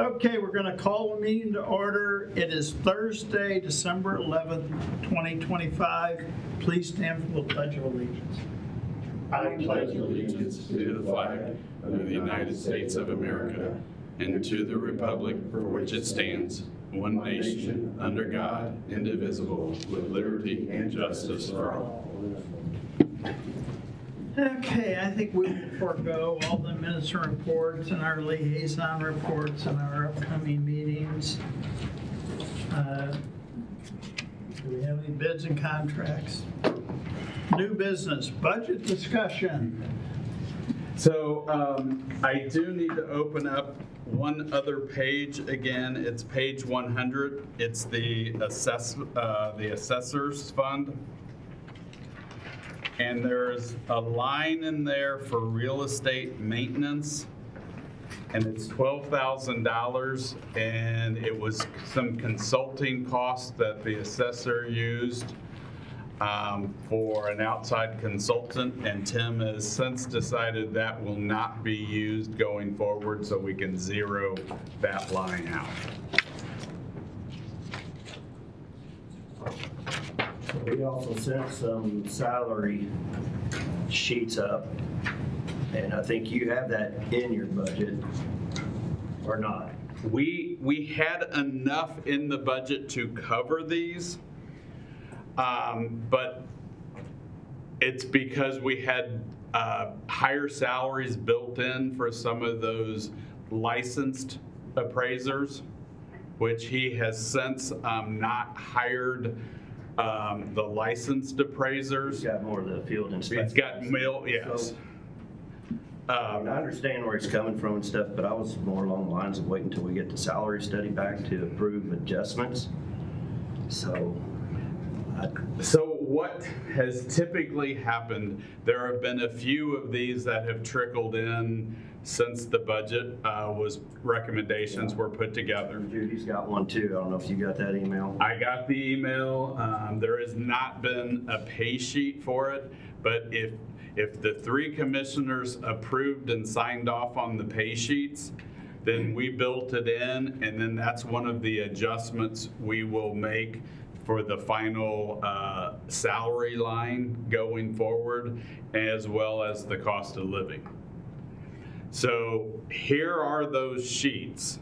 Okay, we're going to call the meeting to order. It is Thursday, December 11th, 2025. Please stand for the Pledge of Allegiance. I pledge allegiance to the flag of the United States of America and to the republic for which it stands, one nation, under God, indivisible, with liberty and justice for all. Okay, I think we will forego all the minister reports and our liaison reports and our upcoming meetings. Do we have any bids and contracts? New business, budget discussion. So I do need to open up one other page again. It's page 100. It's the assessor's fund. And there's a line in there for real estate maintenance, and it's $12,000, and it was some consulting costs that the assessor used for an outside consultant, and Tim has since decided that will not be used going forward, so we can zero that line out. We also sent some salary sheets up, and I think you have that in your budget, or not? We had enough in the budget to cover these, but it's because we had higher salaries built in for some of those licensed appraisers, which he has since not hired the licensed appraisers. He's got more of the field inspectors. He's got mail, yes. So, I understand where he's coming from and stuff, but I was more along the lines of waiting until we get the salary study back to approve adjustments. So what has typically happened, there have been a few of these that have trickled in since the budget recommendations were put together. Judy's got one too. I don't know if you got that email. I got the email. There has not been a pay sheet for it, but if the three commissioners approved and signed off on the pay sheets, then we built it in, and then that's one of the adjustments we will make for the final salary line going forward, as well as the cost of living. So here are those sheets,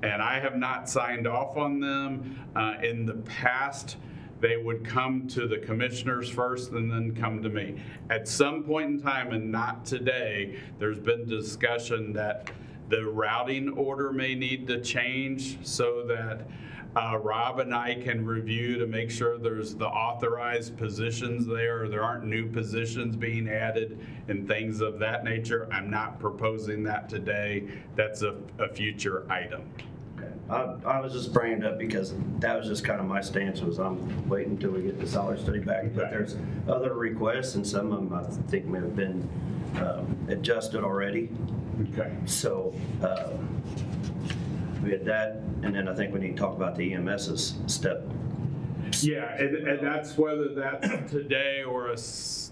and I have not signed off on them. In the past, they would come to the commissioners first and then come to me. At some point in time, and not today, there's been discussion that the routing order may need to change so that Rob and I can review to make sure there's the authorized positions there, there aren't new positions being added and things of that nature. I'm not proposing that today. That's a future item. I was just bringing it up because that was just kind of my stance, was I'm waiting until we get the salary study back. But there's other requests, and some of them I think may have been adjusted already. Okay. So we had that, and then I think we need to talk about the EMS's step. Yeah, and that's whether that's today or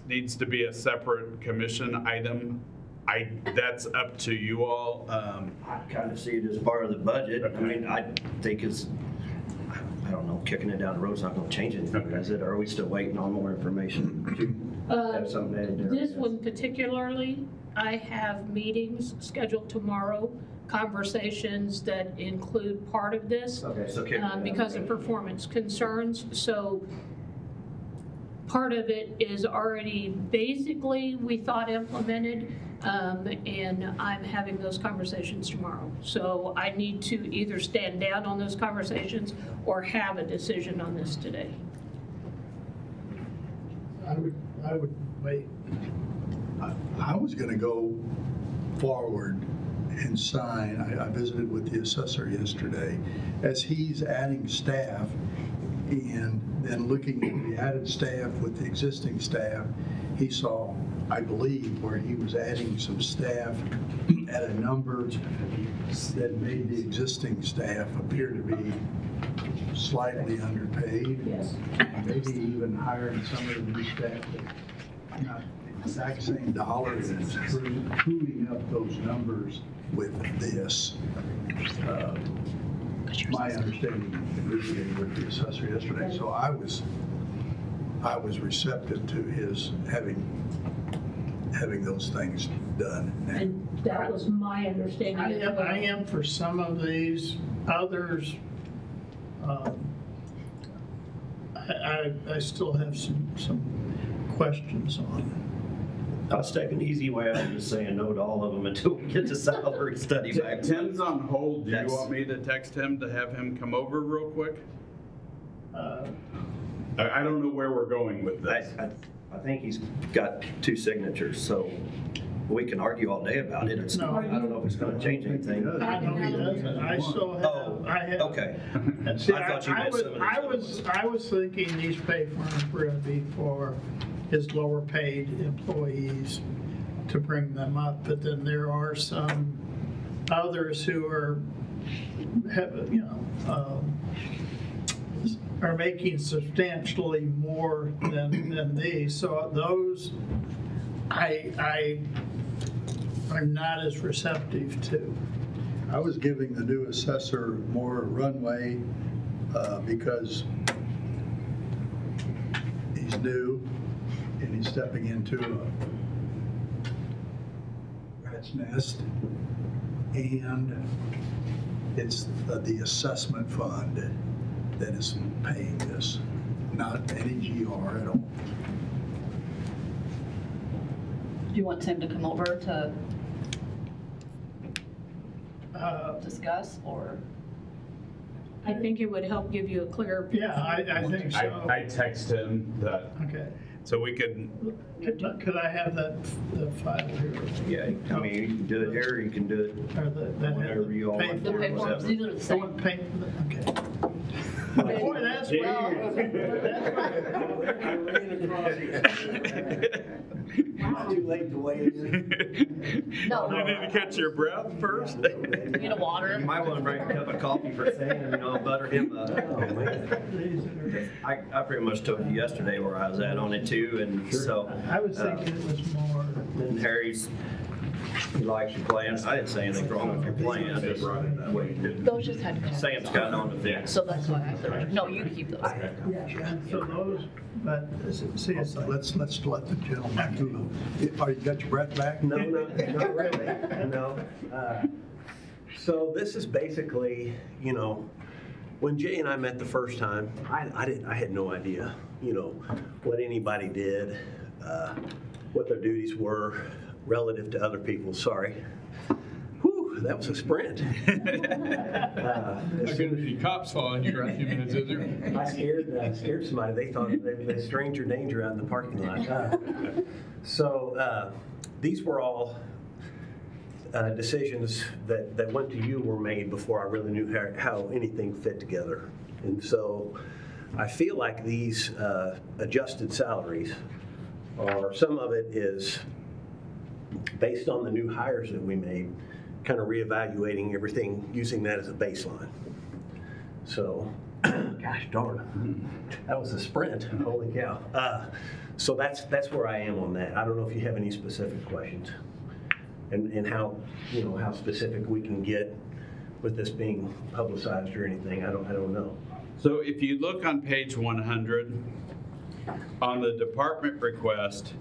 needs to be a separate commission item. That's up to you all. I kind of see it as part of the budget. Okay. I mean, I think it's, I don't know, kicking it down the road's not going to change anything, is it? Or are we still waiting on more information to have something added there? This one particularly, I have meetings scheduled tomorrow, conversations that include part of this. Okay, so because of performance concerns. So part of it is already basically, we thought, implemented, and I'm having those conversations tomorrow. So I need to either stand down on those conversations or have a decision on this today. I would wait. I was going to go forward and sign. I visited with the assessor yesterday as he's adding staff, and then looking at the added staff with the existing staff, he saw, I believe, where he was adding some staff at a number that made the existing staff appear to be slightly underpaid. Yes. Maybe even hiring some of the new staff that not exact same dollars and screwing up those numbers with this. My understanding with the assessor yesterday, so I was receptive to his having those things done. And that was my understanding I as am, well. I am for some of these, others, I still have some questions on. I was taking the easy way out of just saying no to all of them until we get the salary study back. Tim's on hold. Do you That's- want me to text him to have him come over real quick? I don't know where we're going with this. I think he's got 2 signatures, so we can argue all day about it. No. I don't know if it's gonna change anything. I know he doesn't, I still Oh, have, I have. okay. See, I thought you meant some of these I was thinking these pay forms were gonna be for his lower paid employees to bring them up, but then there are some others who are, are making substantially more than these, so those, I'm not as receptive to. I was giving the new assessor more runway because he's new and he's stepping into a rat's nest. And it's the assessment fund that is paying this, not any GR at all. Do you want Tim to come over to discuss, or? I think it would help give you a clearer. Yeah, I think so. I text him that, Okay. so we could, Could I have the file here? Yeah, I mean, you can do it here, you can do it Or that whenever had you all pay want. The pay forms, these are the I same. want pay, okay. Boy, that's well. Too late to wait. No. you need to catch your breath first? You need a water? You might want to bring a cup of coffee for Sam, butter him up. I pretty much told you yesterday where I was at on it too, and so. I was thinking it was more. And Harry's, he likes your plans. I didn't say anything wrong with your plan. Just Those just had to come. Sam's got on the fence. So that's why I said, no, you keep those. So those, but see, it's like, Let's let the gentleman do it. Are you got your breath back? No, not really, no. So this is basically, when Jay and I met the first time, I had no idea, what anybody did, what their duties were relative to other people. Sorry. Whew, that was a sprint. Not gonna be cops following you for a few minutes, is there? I scared somebody. They thought they stranger danger out in the parking lot. So these were all decisions that went to you were made before I really knew how anything fit together. And so I feel like these adjusted salaries, or some of it is based on the new hires that we made, kind of reevaluating everything, using that as a baseline. So, gosh darn, that was a sprint. Holy cow. So that's where I am on that. I don't know if you have any specific questions, and how how specific we can get with this being publicized or anything. I don't know. So if you look on page 100, on the department request,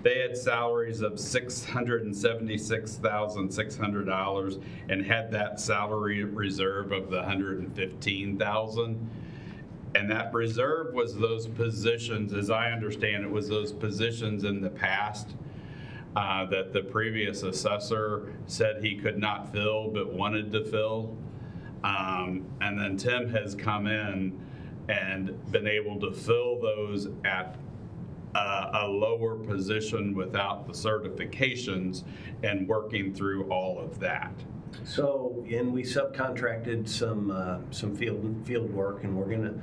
they had salaries of $676,600 and had that salary reserve of the $115,000. And that reserve was those positions, as I understand it, was those positions in the past that the previous assessor said he could not fill but wanted to fill. And then Tim has come in and been able to fill those at a lower position without the certifications and working through all of that. So, and we subcontracted some field work, and we're gonna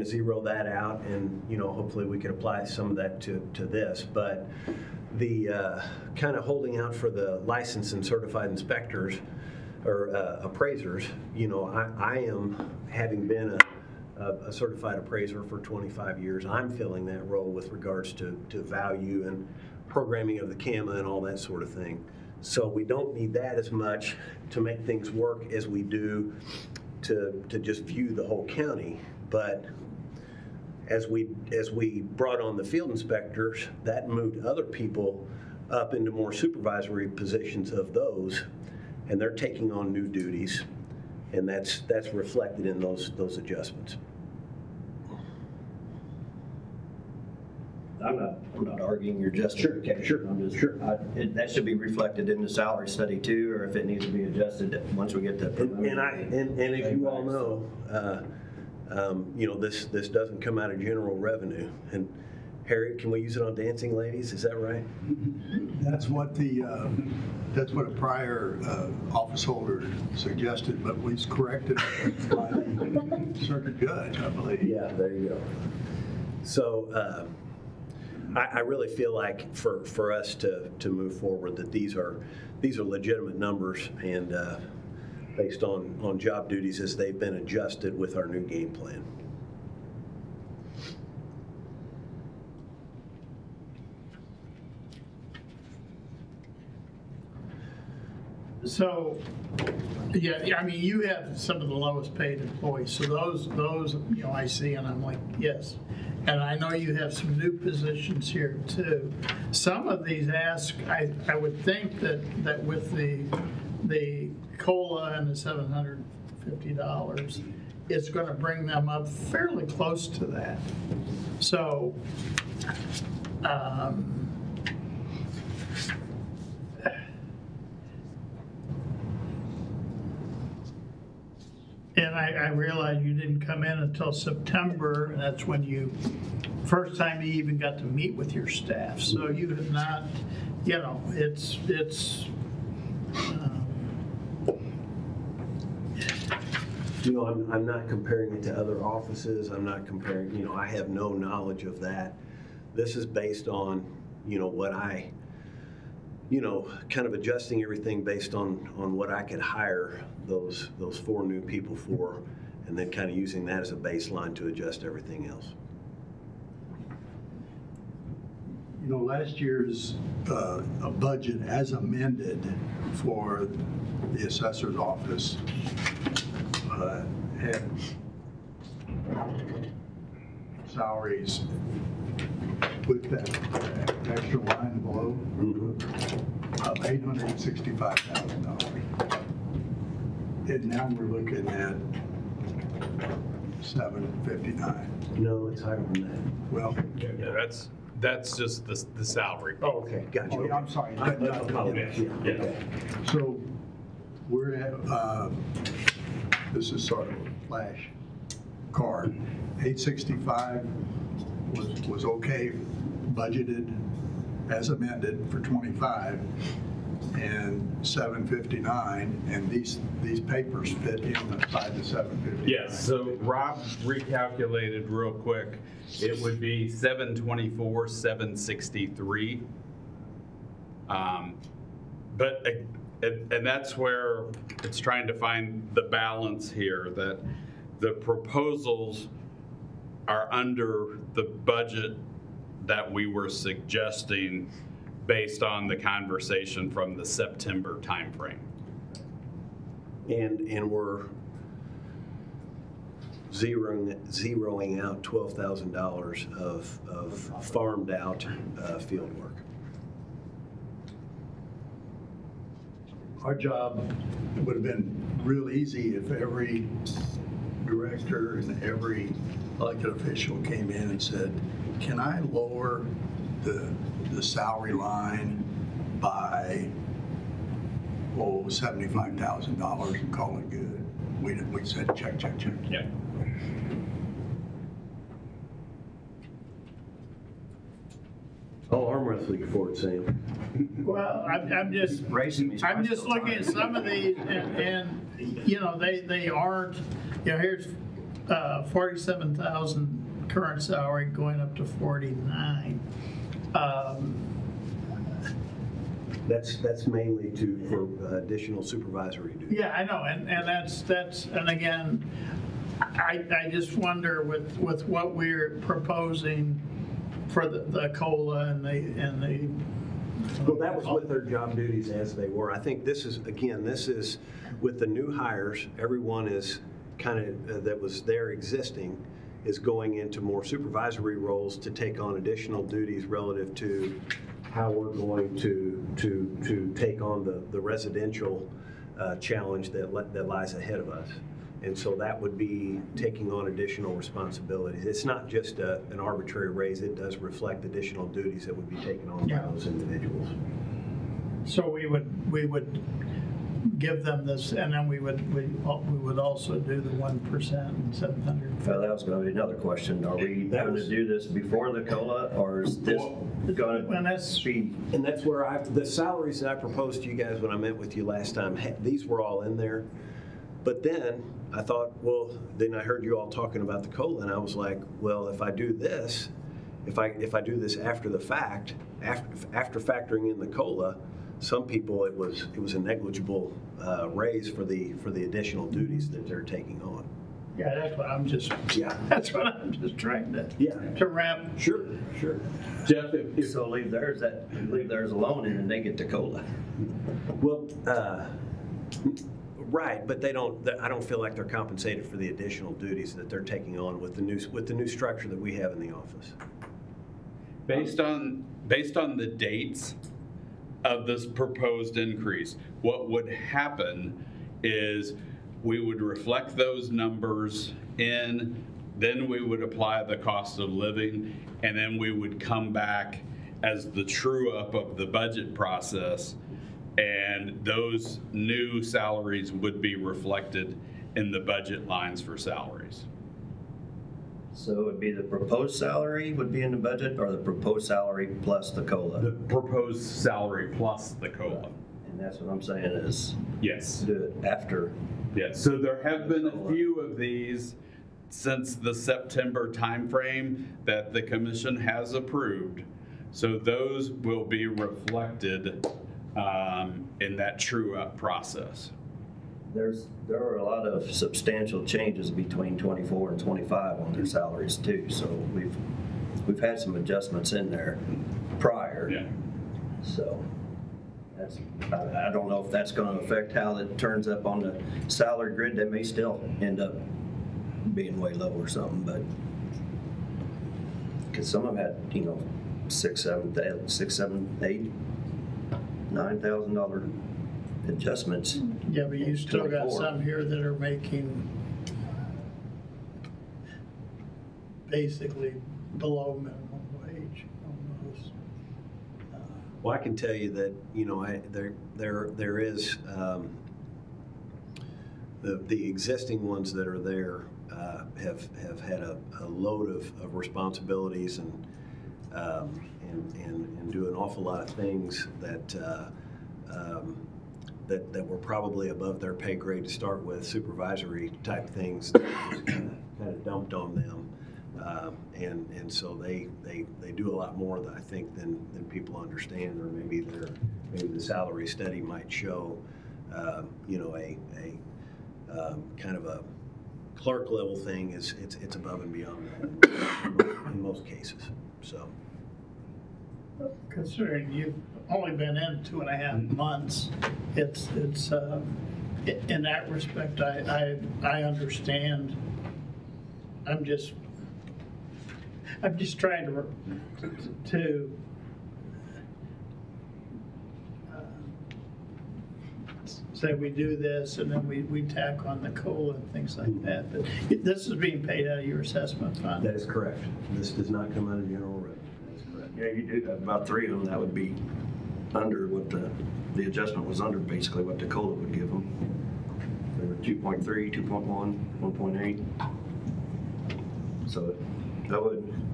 zero that out, and hopefully we can apply some of that to this. But the kind of holding out for the licensed and certified inspectors or appraisers, I am, having been a certified appraiser for 25 years, I'm filling that role with regards to value and programming of the CAMA and all that sort of thing. So we don't need that as much to make things work as we do to just view the whole county. But as we brought on the field inspectors, that moved other people up into more supervisory positions of those, and they're taking on new duties, and that's reflected in those adjustments. I'm not arguing your justification. Sure, I'm just, sure. That should be reflected in the salary study too, or if it needs to be adjusted once we get to. And as you all know, this doesn't come out of general revenue. And Harriet, can we use it on dancing ladies? Is that right? That's what a prior office holder suggested, but was corrected by the circuit judge, I believe. Yeah, there you go. So I really feel like for us to move forward, that these are legitimate numbers, and based on job duties as they've been adjusted with our new game plan. So, yeah, I mean, you have some of the lowest paid employees, so those, I see, and I'm like, yes. And I know you have some new positions here too. Some of these ask, I would think that with the COLA and the $750, it's gonna bring them up fairly close to that. So, and I realize you didn't come in until September, and that's when first time you even got to meet with your staff. So you have not, it's. I'm not comparing it to other offices. I'm not comparing, I have no knowledge of that. This is based on, what I, kind of adjusting everything based on what I could hire those 4 new people for, and then kind of using that as a baseline to adjust everything else. Last year's a budget as amended for the assessor's office had salaries with that extra line below of $865,000. And now we're looking at $759,000. No, it's higher than that. Well, Yeah, that's just the salary. Oh, okay, gotcha. oh, I'm sorry. I apologize. Yeah, okay. So we're at, this is sort of a flash card. 865 was okay, budgeted as amended for 25, and 759, and these papers fit inside the 759. Yes, so Rob recalculated real quick. It would be 724, 763. And that's where it's trying to find the balance here, that the proposals are under the budget that we were suggesting based on the conversation from the September timeframe. And we're zeroing out $12,000 of farmed out field work. Our job would have been real easy if every director and every elected official came in and said, can I lower the salary line by, $75,000 and call it good? We said, check. Yeah. I'll arm wrestle you for it, Sam. Well, I'm just Racing me, so I'm I just still looking at time. some of these, and they aren't, here's 47,000 current salary going up to 49. That's mainly for additional supervisory duty. Yeah, I know, and that's, and again, I just wonder with what we're proposing for the COLA and the Well, that was with their job duties as they were. I think this is, again, this is with the new hires, everyone is kind of, that was there existing, is going into more supervisory roles to take on additional duties relative to how we're going to take on the residential challenge that lies ahead of us. And so that would be taking on additional responsibilities. It's not just an arbitrary raise, it does reflect additional duties that would be taken on by those individuals. So we would give them this, and then we would also do the 1% and 700. Well, that was going to be another question. Are we going to do this before the COLA, or is this going And to that's, be? And that's where the salaries that I proposed to you guys when I met with you last time, these were all in there. But then I thought, well, then I heard you all talking about the COLA, and I was like, well, if I do this, if I do this after the fact, after factoring in the COLA, some people it was a negligible raise for the additional duties that they're taking on. yeah, that's what I'm just trying to wrap. Sure. Jeff, if So leave theirs alone, and then they get the COLA. Well, right, but I don't feel like they're compensated for the additional duties that they're taking on with the new structure that we have in the office. based on the dates of this proposed increase, what would happen is we would reflect those numbers in, then we would apply the cost of living, and then we would come back as the true up of the budget process, and those new salaries would be reflected in the budget lines for salaries. So it would be the proposed salary would be in the budget, or the proposed salary plus the COLA? The proposed salary plus the COLA. And that's what I'm saying is Yes. do it after. Yes, so there have been a few of these since the September timeframe that the commission has approved. So those will be reflected in that true-up process. There were a lot of substantial changes between 24 and 25 on their salaries too. So we've had some adjustments in there prior. Yeah. So I don't know if that's going to affect how it turns up on the salary grid. They may still end up being way low or something, but because some of them had, $6,000, $7,000, $8,000, $9,000 adjustments. Yeah, but you still got 24. some here that are making basically below minimum wage almost. Well, I can tell you that there is the existing ones that are there have had a load of responsibilities and do an awful lot of things that were probably above their pay grade to start with, supervisory type things that was kind of dumped on them. And so they do a lot more, I think, than people understand, or maybe the salary study might show, a kind of a clerk level thing it's above and beyond that in most cases. So. Considering you've only been in 2.5 months, it's in that respect, I understand. I'm just trying to say we do this and then we tack on the COLA and things like that. But this is being paid out of your assessment fund. That is correct. This does not come out of general revenue. That is correct. Yeah, you do have about 3 of them that would be under what the adjustment was under, basically what the COLA would give them. They were 2.3, 2.1, 1.8. So that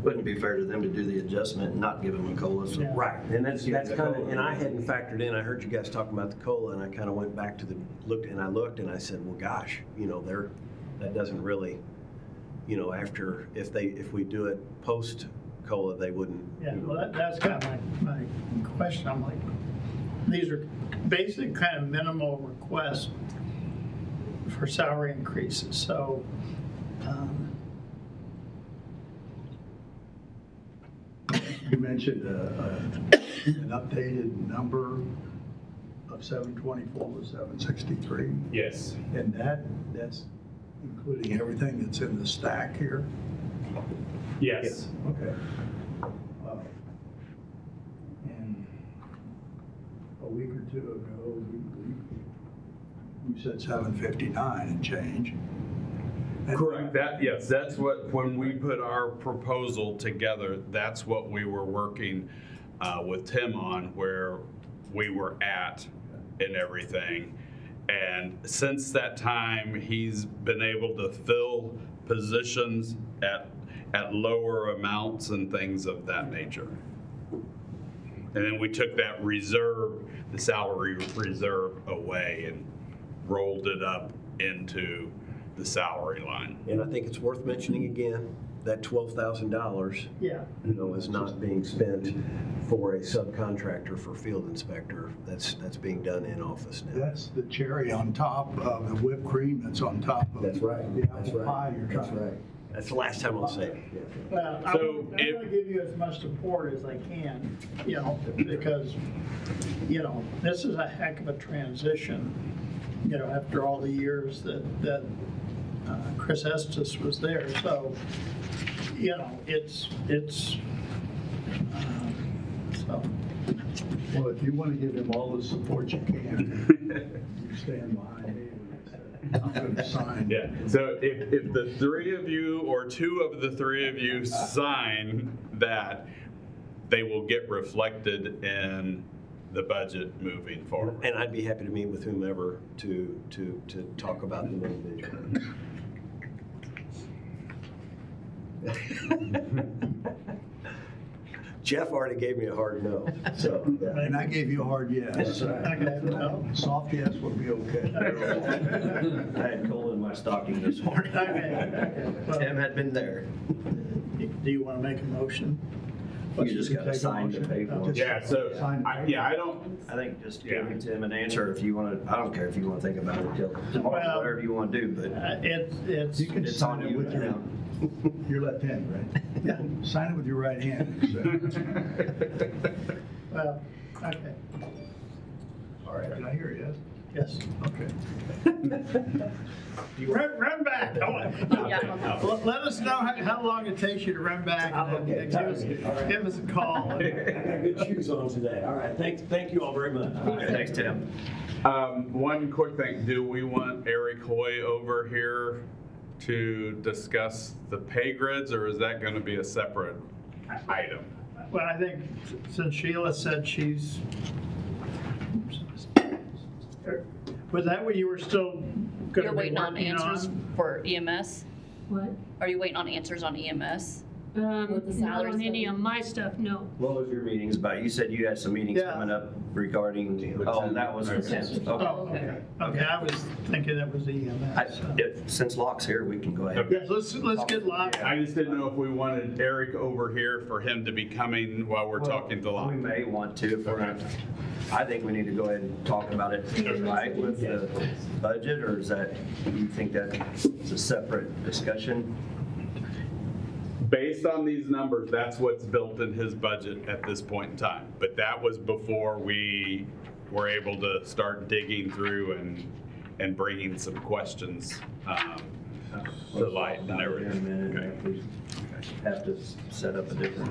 wouldn't be fair to them to do the adjustment and not give them a COLA. So. Yeah. Right, and that's kind of, and I hadn't factored in, I heard you guys talking about the COLA, and I kind of went back to looked and I said, well, gosh, that doesn't really, after, if we do it post COLA, they wouldn't. Yeah, well, that's kind of my question. I'm like, these are basic kind of minimal requests for salary increases. So, You mentioned an updated number of 724 to 763, Yes. and that's including everything that's in the stack here? Yes. Okay. And a week or two ago, you said 759 and change. And- Correct. Yes, that's what, when we put our proposal together, that's what we were working with Tim on, where we were at and everything. And since that time, he's been able to fill positions at lower amounts and things of that nature. And then we took that reserve, the salary reserve, away and rolled it up into the salary line. And I think it's worth mentioning again, that $12,000, Yeah. is not being spent for a subcontractor for field inspector. That's being done in office now. That's the cherry on top of the whipped cream that's on top of That's right. the That's apple right. pie you're That's trying to. right. That's the last time I'll say it. Yeah. Well, I'm So going if- to give you as much support as I can, because, this is a heck of a transition, after all the years that Chris Estes was there. So, it's so. Well, if you want to give him all the support you can, you stand behind me. I'm going to sign. Yeah, so if the three of you or two of the three of you sign that, they will get reflected in the budget moving forward. And I'd be happy to meet with whomever to talk about them individually. Jeff already gave me a hard no, so. And I gave you a hard yes. Okay, well, Soft yes would be okay. I had coal in my stocking this morning. okay. Well, Tim had been there. do you want to make a motion? You just got to Take a sign to motion. pay for it. Yeah, so, Sign. I don't, I think just Yeah. give Tim an answer if you want to, I don't care if you want to think about it till tomorrow, Well- whatever you want to do, but It's, You can it's sign on it you with your, now. your left hand, right? Yeah. Sign it with your right hand. well, okay, All right, did I hear a yes? yes. Okay. Run back. Yeah. Let us know how long it takes you to run back and then give us a call. I got good shoes on today. All right, thank you all very much. Thanks, Tim. one quick thing, do we want Eric Hoy over here to discuss the pay grids, or is that going to be a separate item? Well, I think since Sheila said she's, was that what you were still going to You're be waiting on working answers on? for EMS? What? Are you waiting on answers on EMS? With the Not salaries on any going- of my stuff, no. What was your meetings about? You said you had some meetings Yeah. coming up regarding, oh, that was for Tim. Oh, Okay. okay. Okay, I was thinking that was I- EMS. so. Since Locke's here, we can go ahead. Yes, let's get Locke. I just didn't know if we wanted Eric over here for him to be coming while we're talking to We Locke. may want to, if we're not, I think we need to go ahead and talk about it right with the budget, or is that, you think that's a separate discussion? Based on these numbers, that's what's built in his budget at this point in time. But that was before we were able to start digging through and bringing some questions to light and In a everything. minute, if we have to set up a different.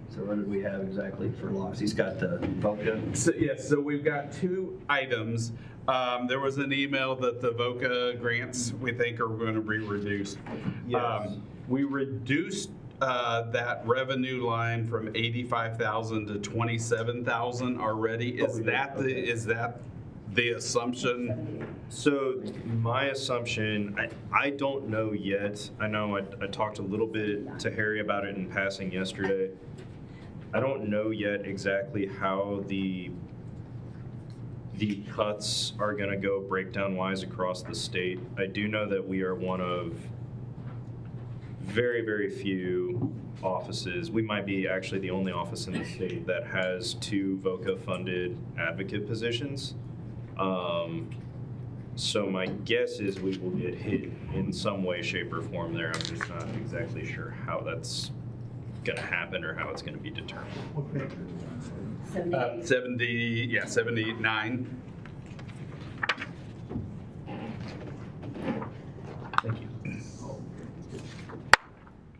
So what did we have exactly for Locke's? He's got the VOCA. So, yes, so we've got two items. There was an email that the VOCA grants, we think, are going to be reduced. Yes. We reduced that revenue line from 85,000 to 27,000 already. Is that the assumption? So my assumption, I don't know yet. I know I talked a little bit to Harry about it in passing yesterday. I don't know yet exactly how the cuts are going to go breakdown wise across the state. I do know that we are one of very, very few offices. We might be actually the only office in the state that has two VOCA funded advocate positions. So my guess is we will get hit in some way, shape, or form there. I'm just not exactly sure how that's gonna happen or how it's gonna be determined. What page is it on? 79. Thank you.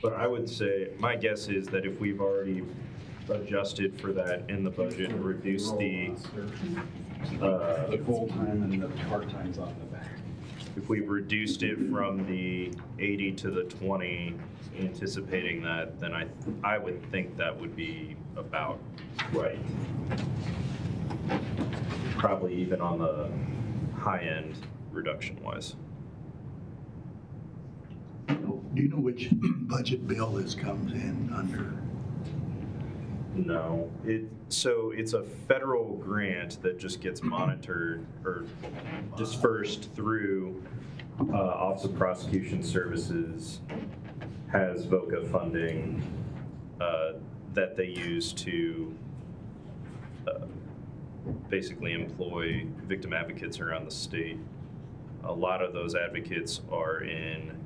But I would say, my guess is that if we've already adjusted for that in the budget and reduced the full-time and the part-time's on the back. if we've reduced it from the 80 to the 20, anticipating that, then I would think that would be about right. Probably even on the high end reduction-wise. Do you know which budget bill this comes in under? No, so it's a federal grant that just gets monitored or dispersed through Office of Prosecution Services, has VOCA funding that they use to basically employ victim advocates around the state. A lot of those advocates are in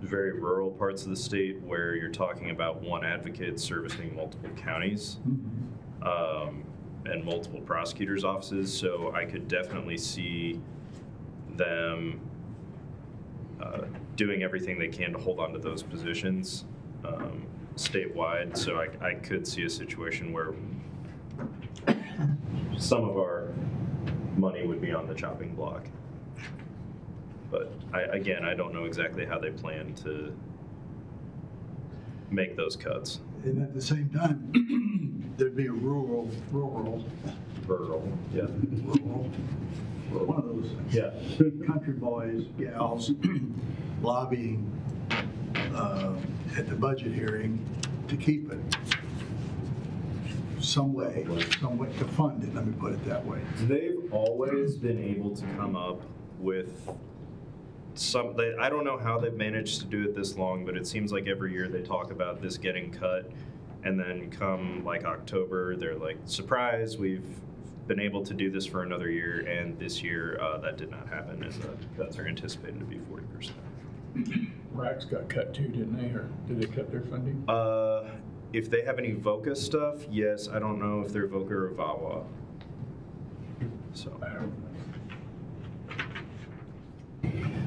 very rural parts of the state where you're talking about one advocate servicing multiple counties and multiple prosecutors' offices. So I could definitely see them doing everything they can to hold on to those positions statewide. So I could see a situation where some of our money would be on the chopping block. But again, I don't know exactly how they plan to make those cuts. And at the same time, there'd be a rural, Rural, yeah. one of those Yeah. country boys, gals lobbying at the budget hearing to keep it some way to fund it, let me put it that way. They've always been able to come up with I don't know how they've managed to do it this long, but it seems like every year they talk about this getting cut, and then come like October, they're like, surprise, we've been able to do this for another year, and this year that did not happen, and the cuts are anticipated to be 40%. RACs got cut too, didn't they? Or did they cut their funding? If they have any VOCA stuff, yes. I don't know if they're VOCA or VAWA. So.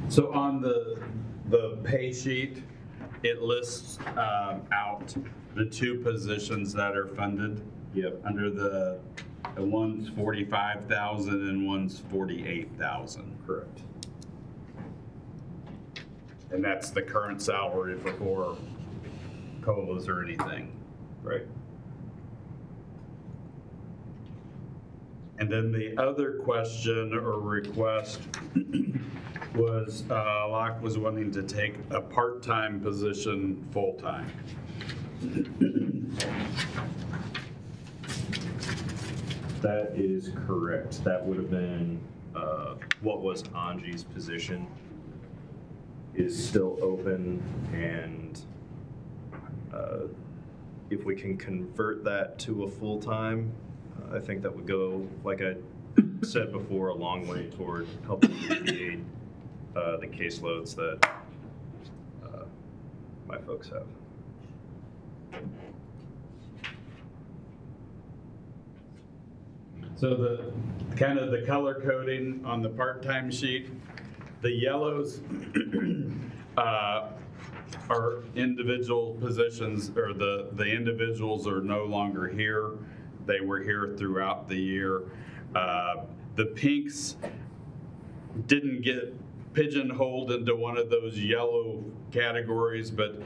So on the pay sheet, it lists out the two positions that are funded. Yep. Under the one's 45,000 and one's 48,000. Correct. And that's the current salary before COLAs or anything. Right. And then the other question or request was Locke was wanting to take a part-time position full-time. That is correct. That would have been what was Anji's position is still open, and if we can convert that to a full-time, I think that would go, like I said before, a long way toward helping alleviate the caseloads that my folks have. So the kind of the color coding on the part-time sheet, the yellows are individual positions, or the individuals are no longer here. They were here throughout the year. The pinks didn't get pigeonholed into one of those yellow categories, but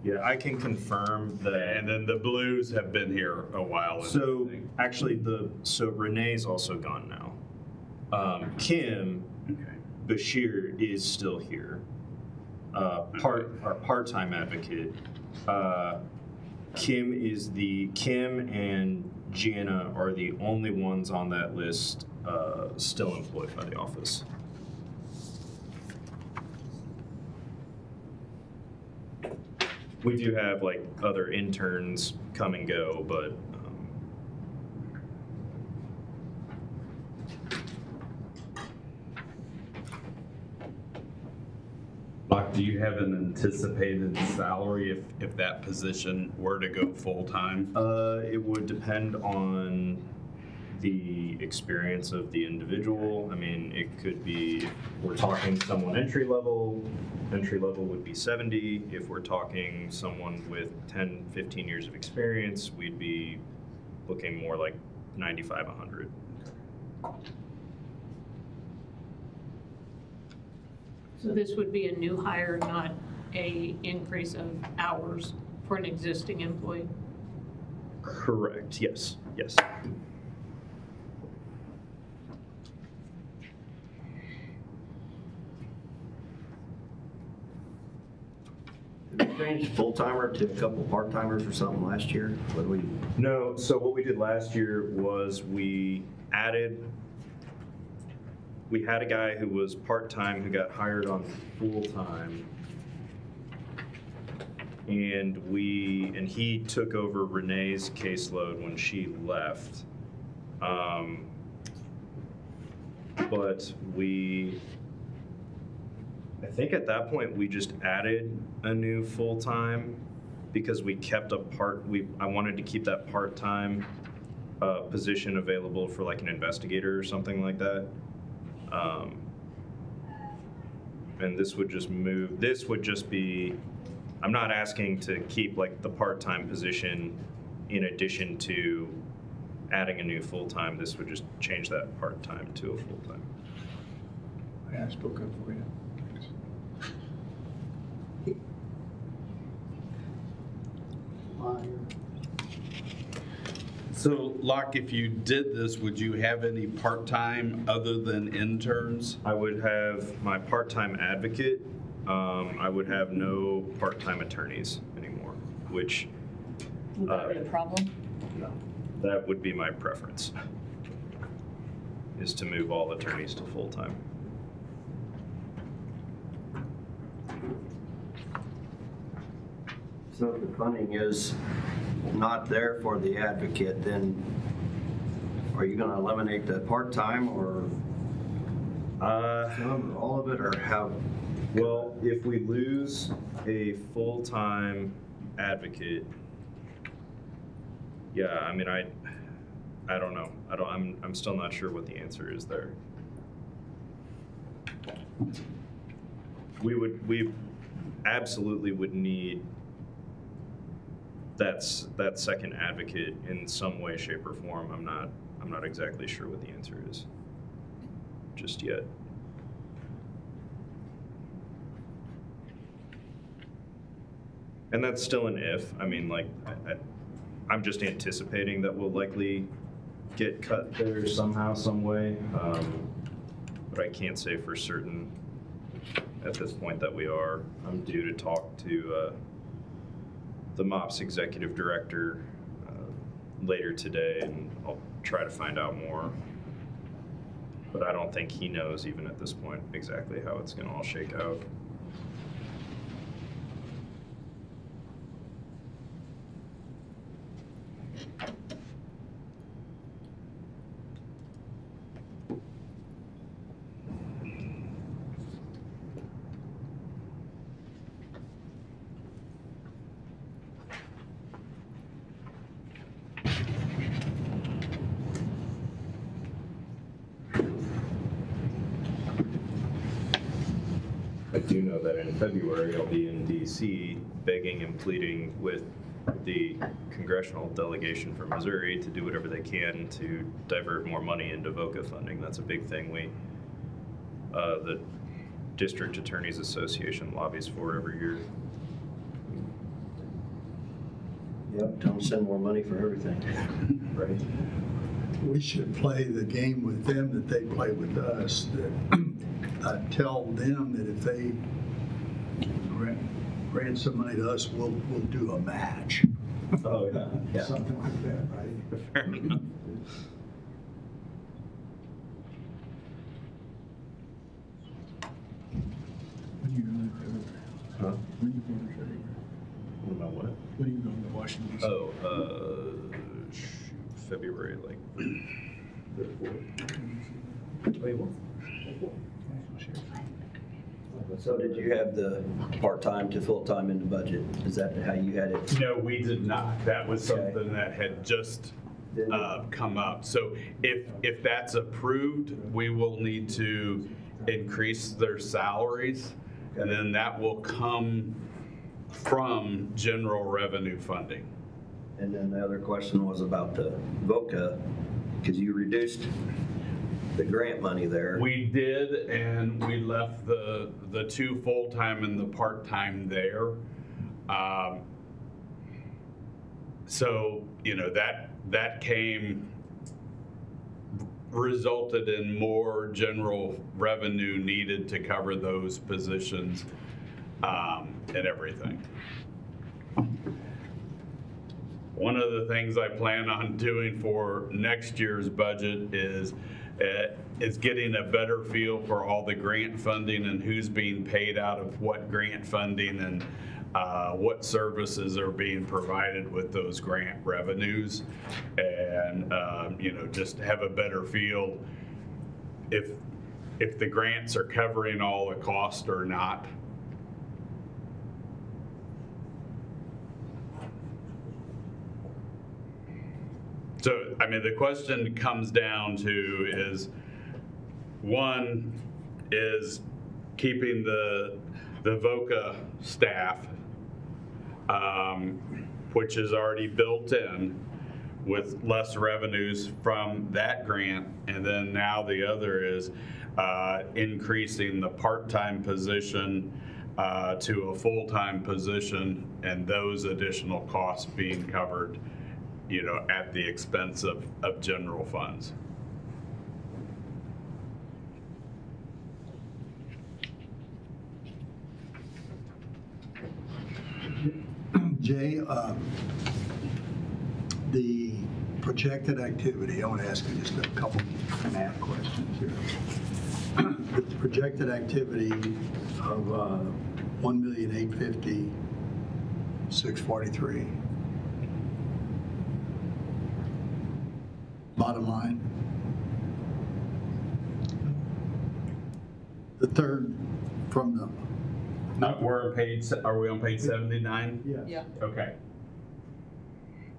Yeah, I can confirm that. and then the blues have been here a while. and So everything. actually, so Renee's also gone now. Kim Okay. Bashir is still here. Our part-time advocate. Kim and Gianna are the only ones on that list still employed by the office. We do have like other interns come and go, but Locke, do you have an anticipated salary if that position were to go full-time? It would depend on the experience of the individual. I mean, it could be, if we're talking someone entry level would be 70. If we're talking someone with 10, 15 years of experience, we'd be looking more like 95, 100. So this would be a new hire, not a increase of hours for an existing employee? Correct, yes, yes. Did we change full-timer to a couple part-timers or something last year? What we, No, so what we did last year was we had a guy who was part-time who got hired on full-time. And he took over Renee's caseload when she left. But I think at that point, we just added a new full-time because we kept I wanted to keep that part-time position available for like an investigator or something like that. And this would just be, I'm not asking to keep like the part-time position in addition to adding a new full-time. This would just change that part-time to a full-time. I spoke up for you. So Locke, if you did this, would you have any part-time other than interns? I would have my part-time advocate. I would have no part-time attorneys anymore, which Would that be a problem? that would be my preference, is to move all attorneys to full-time. so if the funding is not there for the advocate, then are you gonna eliminate the part-time or some or all of it, or how? Well, if we lose a full-time advocate, yeah, I mean, I don't know. I'm still not sure what the answer is there. We absolutely would need that second advocate in some way, shape, or form. I'm not exactly sure what the answer is just yet. And that's still an if. I mean, like, I'm just anticipating that we'll likely get cut there somehow, some way. But I can't say for certain at this point that we are. I'm due to talk to the MOPS executive director later today, and I'll try to find out more. But I don't think he knows, even at this point, exactly how it's going to all shake out. I do know that in February, I'll be in DC begging and pleading with the congressional delegation from Missouri to do whatever they can to divert more money into VOCA funding. That's a big thing the District Attorneys Association lobbies for every year. Yep, don't send more money for everything. Right. We should play the game with them that they play with us, that tell them that if they grant some money to us, we'll do a match. Oh, yeah. Something like that, right? Fair enough. When you going to Huh? When you going to February? What about what? When are you going to Washington, D.C.? Oh, February, like, the 4th. Wait, what? So did you have the part-time to full-time in the budget? Is that how you had it? No, we did not. That was Okay. something that had just come up. So if that's approved, we will need to increase their salaries, and then that will come from general revenue funding. And then the other question was about the VOCA, because you reduced the grant money there. We did, and we left the two full-time and the part-time there. So, you know, that resulted in more general revenue needed to cover those positions and everything. One of the things I plan on doing for next year's budget is getting a better feel for all the grant funding and who's being paid out of what grant funding and what services are being provided with those grant revenues, and you know, just have a better feel if the grants are covering all the cost or not. So, I mean, the question comes down to is, one is keeping the VOCA staff, which is already built in with less revenues from that grant. And then now the other is increasing the part-time position to a full-time position, and those additional costs being covered, you know, at the expense of general funds. Jay, the projected activity, I want to ask you just a couple math questions here. The projected activity of $1,850,643. Bottom line. The third from the. We're on are we on page 79? Yes. Yeah. Okay.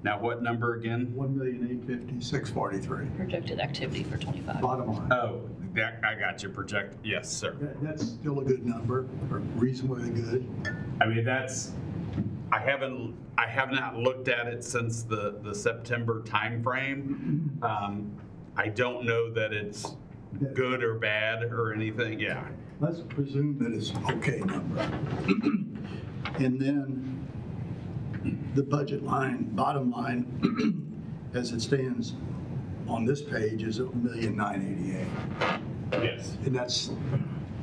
Now what number again? $1,850,643. Projected activity for 25. Bottom line. Oh, I got you, project, yes, sir. That's still a good number, or reasonably good. I mean, I have not looked at it since the September timeframe. I don't know that it's good or bad or anything, yeah. Let's presume that it's okay number. And then the budget line, bottom line, as it stands on this page, is $1,988,000. Yes. And that's,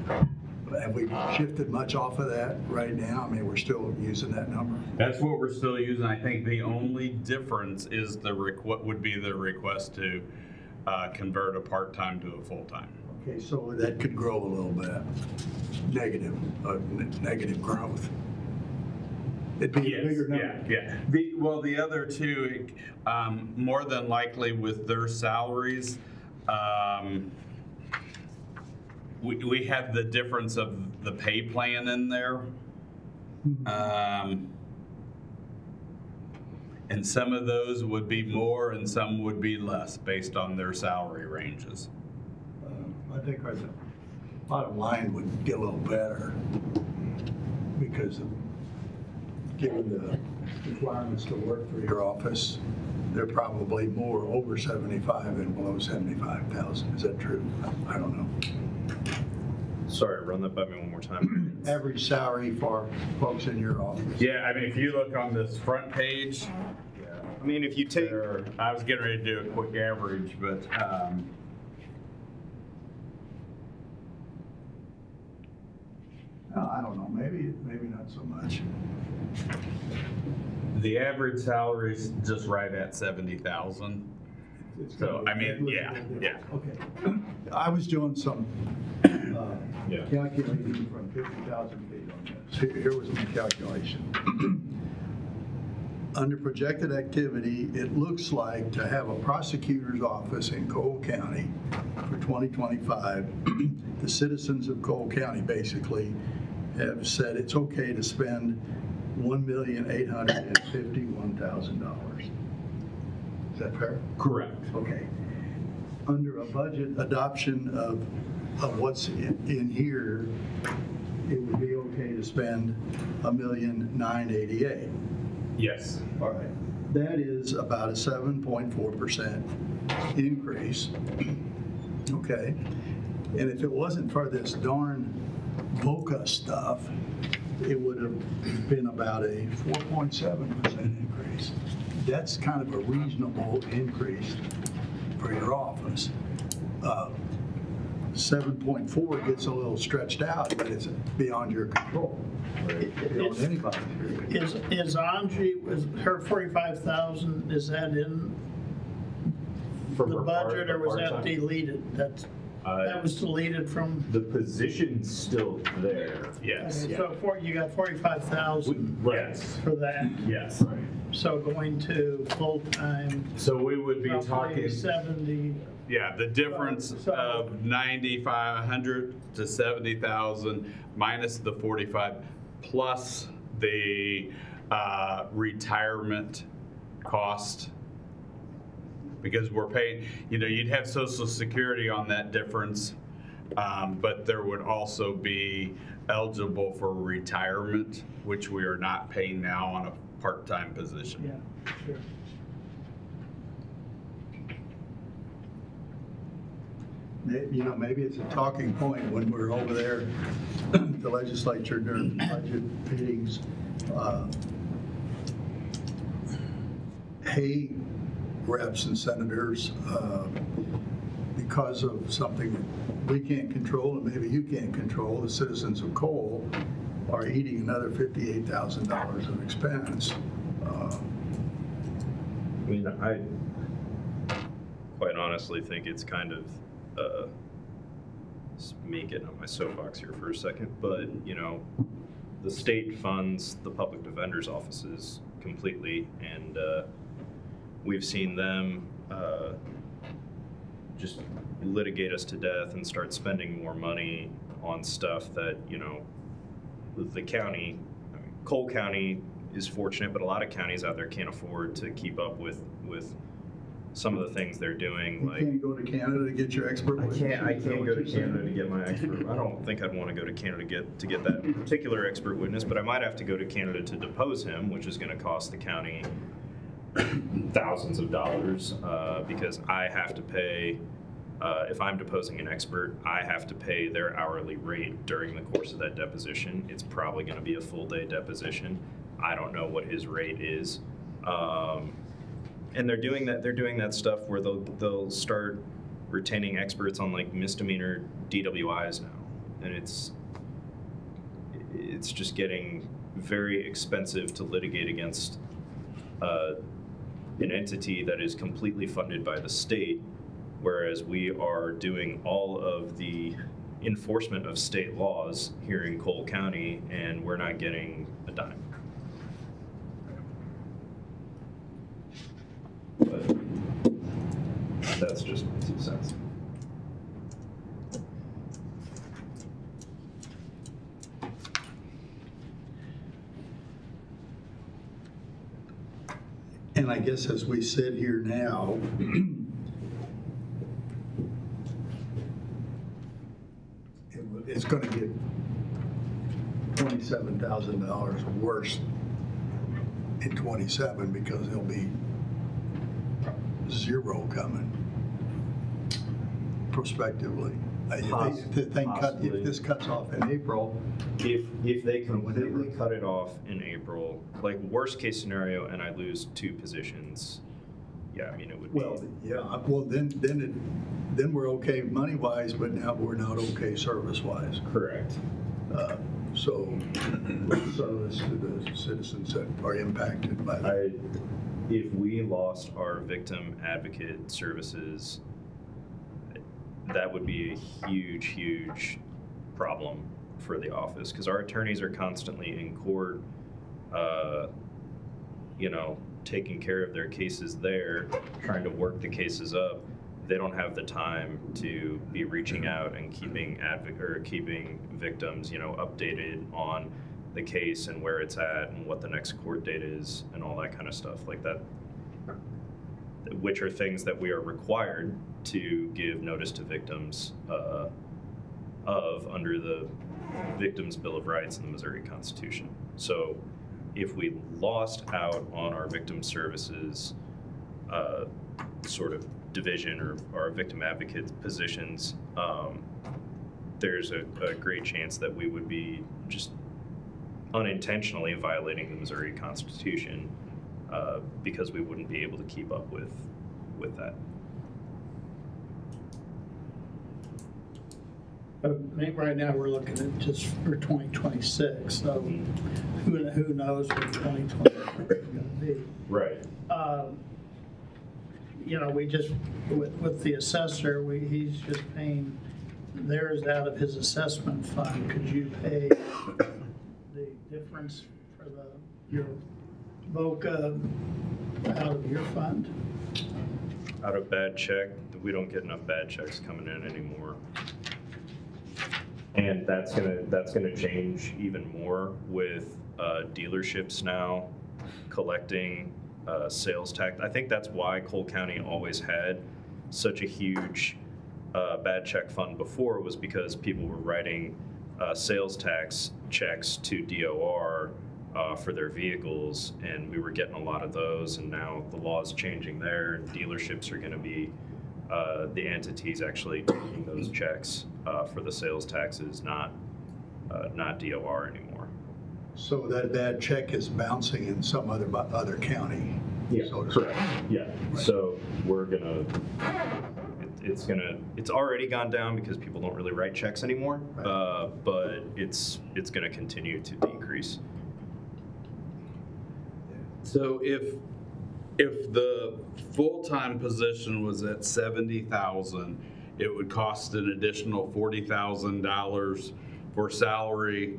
have we shifted much off of that right now? I mean, we're still using that number. That's what we're still using. I think the only difference is what would be the request to convert a part-time to a full-time. Okay, so that could grow a little bit. Negative growth. It'd be a bigger number. Yeah. The other two, more than likely with their salaries, we have the difference of the pay plan in there. And some of those would be more and some would be less based on their salary ranges. I think our bottom line would get a little better because of, given the requirements to work for your office, they're probably more over 75 and below 75,000. Is that true? I don't know. Sorry, run that by me one more time. Average salary for folks in your office. Yeah, I mean, if you look on this front page, I mean, if you take, I was getting ready to do a quick average, but I don't know, maybe not so much. the average salary is just right at 70,000. So, I mean, yeah. Okay. I was doing some Yeah. calculating from 50,000 feet on this. Here was my calculation. under projected activity, it looks like to have a prosecutor's office in Cole County for 2025, the citizens of Cole County basically have said it's okay to spend $1,851,000. Is that fair? Correct. Okay. Under a budget adoption of what's in here, it would be okay to spend $1,988,000. Yes. All right. That is about a 7.4% increase. Okay. And if it wasn't for this darn VOCA stuff, it would have been about a 4.7% increase. That's kind of a reasonable increase for your office. 7.4 gets a little stretched out, but it's beyond your control. Beyond anybody's control. Is Angie, is her 45,000, is that in For the her budget or was that part-time? deleted? That was deleted from, The position's still there. Yes. so you got 45,000 Yes. for that. Yes. So going to full-time, So we would be roughly talking, 70. yeah, the difference So- of 9,500 to 70,000 minus the 45 plus the retirement cost. Because we're paying, you'd have Social Security on that difference, but there would also be eligible for retirement, which we are not paying now on a part-time position. Yeah, sure. Maybe it's a talking point when we're over there, the legislature during budget meetings. Hey, reps and senators, because of something that we can't control and maybe you can't control, the citizens of Cole are eating another $58,000 of expense. I mean, I quite honestly think it's kind of, me getting on my soapbox here for a second, but, the state funds the public defender's offices completely, and we've seen them just litigate us to death and start spending more money on stuff that, the county, Cole County is fortunate, but a lot of counties out there can't afford to keep up with some of the things they're doing. You can't go to Canada to get your expert I witness? can't Is that go what to you're saying? Canada to get my expert. I don't think I'd want to go to Canada to get that particular expert witness, but I might have to go to Canada to depose him, which is going to cost the county thousands of dollars because I have to pay. If I'm deposing an expert, I have to pay their hourly rate during the course of that deposition. It's probably going to be a full day deposition. I don't know what his rate is. And they're doing that stuff where they'll start retaining experts on like misdemeanor DWIs now, and it's just getting very expensive to litigate against an entity that is completely funded by the state, whereas we are doing all of the enforcement of state laws here in Cole County, and we're not getting a dime. But that's just my 2 cents. And I guess as we sit here now, it's going to get $27,000 worse in '27 because there'll be zero coming prospectively. If this cuts off in April, If they completely cut it off in April, like worst case scenario, and I lose 2 positions, yeah, I mean, it would be. then we're okay money-wise, but now we're not okay service-wise. Correct. So service to the citizens that are impacted by that. If we lost our victim advocate services, that would be a huge, huge problem for the office because our attorneys are constantly in court taking care of their cases there, trying to work the cases up, they don't have the time to be reaching out and keeping victims, updated on the case and where it's at and what the next court date is and all that kind of stuff like that, which are things that we are required to give notice to victims of under the Victims' Bill of Rights in the Missouri Constitution. So if we lost out on our victim services sort of division or our victim advocate positions, there's a great chance that we would be just unintentionally violating the Missouri Constitution because we wouldn't be able to keep up with that. I think right now we're looking at just for 2026, so who knows what 2026 is going to be. Right. We just, with the assessor, he's just paying theirs out of his assessment fund. Could you pay the difference for your VOCA out of your fund? Out of bad check, we don't get enough bad checks coming in anymore. And that's gonna change even more with dealerships now collecting sales tax. I think that's why Cole County always had such a huge bad check fund before, was because people were writing sales tax checks to DOR for their vehicles, and we were getting a lot of those, and now the law is changing there, and dealerships are going to be the entities actually taking those checks for the sales taxes, not DOR anymore. So that bad check is bouncing in some other county? Yeah, so to correct. speak. Yeah, so we're gonna, it's already gone down because people don't really write checks anymore, Right. but it's gonna continue to decrease. So if the full-time position was at 70,000, it would cost an additional $40,000 for salary,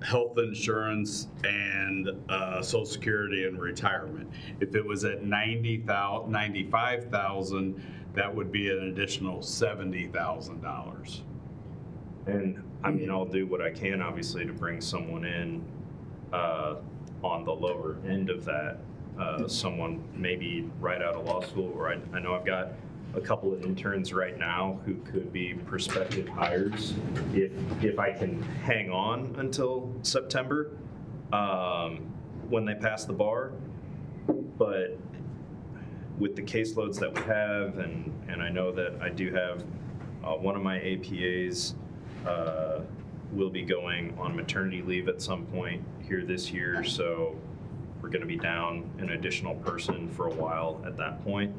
health insurance, and Social Security and retirement. If it was at 95,000, that would be an additional $70,000. And I mean, I'll do what I can, obviously, to bring someone in on the lower end of that. Someone maybe right out of law school, or I know I've got a couple of interns right now who could be prospective hires if I can hang on until September when they pass the bar. But with the caseloads that we have, and I know that I do have one of my APAs will be going on maternity leave at some point here this year, so we're going to be down an additional person for a while at that point.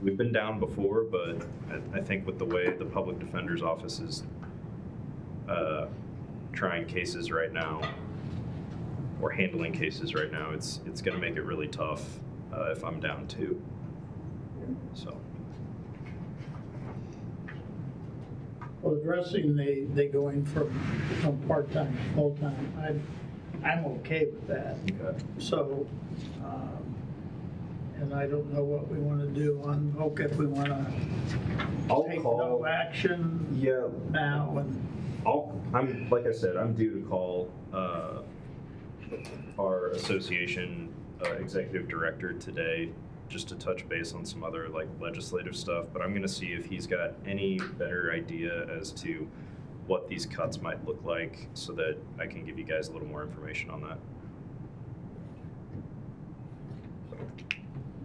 We've been down before, but I think with the way the public defender's office is trying cases right now, or handling cases right now, it's going to make it really tough if I'm down too. So. Well, addressing they going from part-time to full-time, I'm okay with that. Okay. So, and I don't know what we want to do on VOCA, if we want to take no action now. And I'm like I said, I'm due to call our association executive director today just to touch base on some other like legislative stuff, but I'm going to see if he's got any better idea as to what these cuts might look like so that I can give you guys a little more information on that.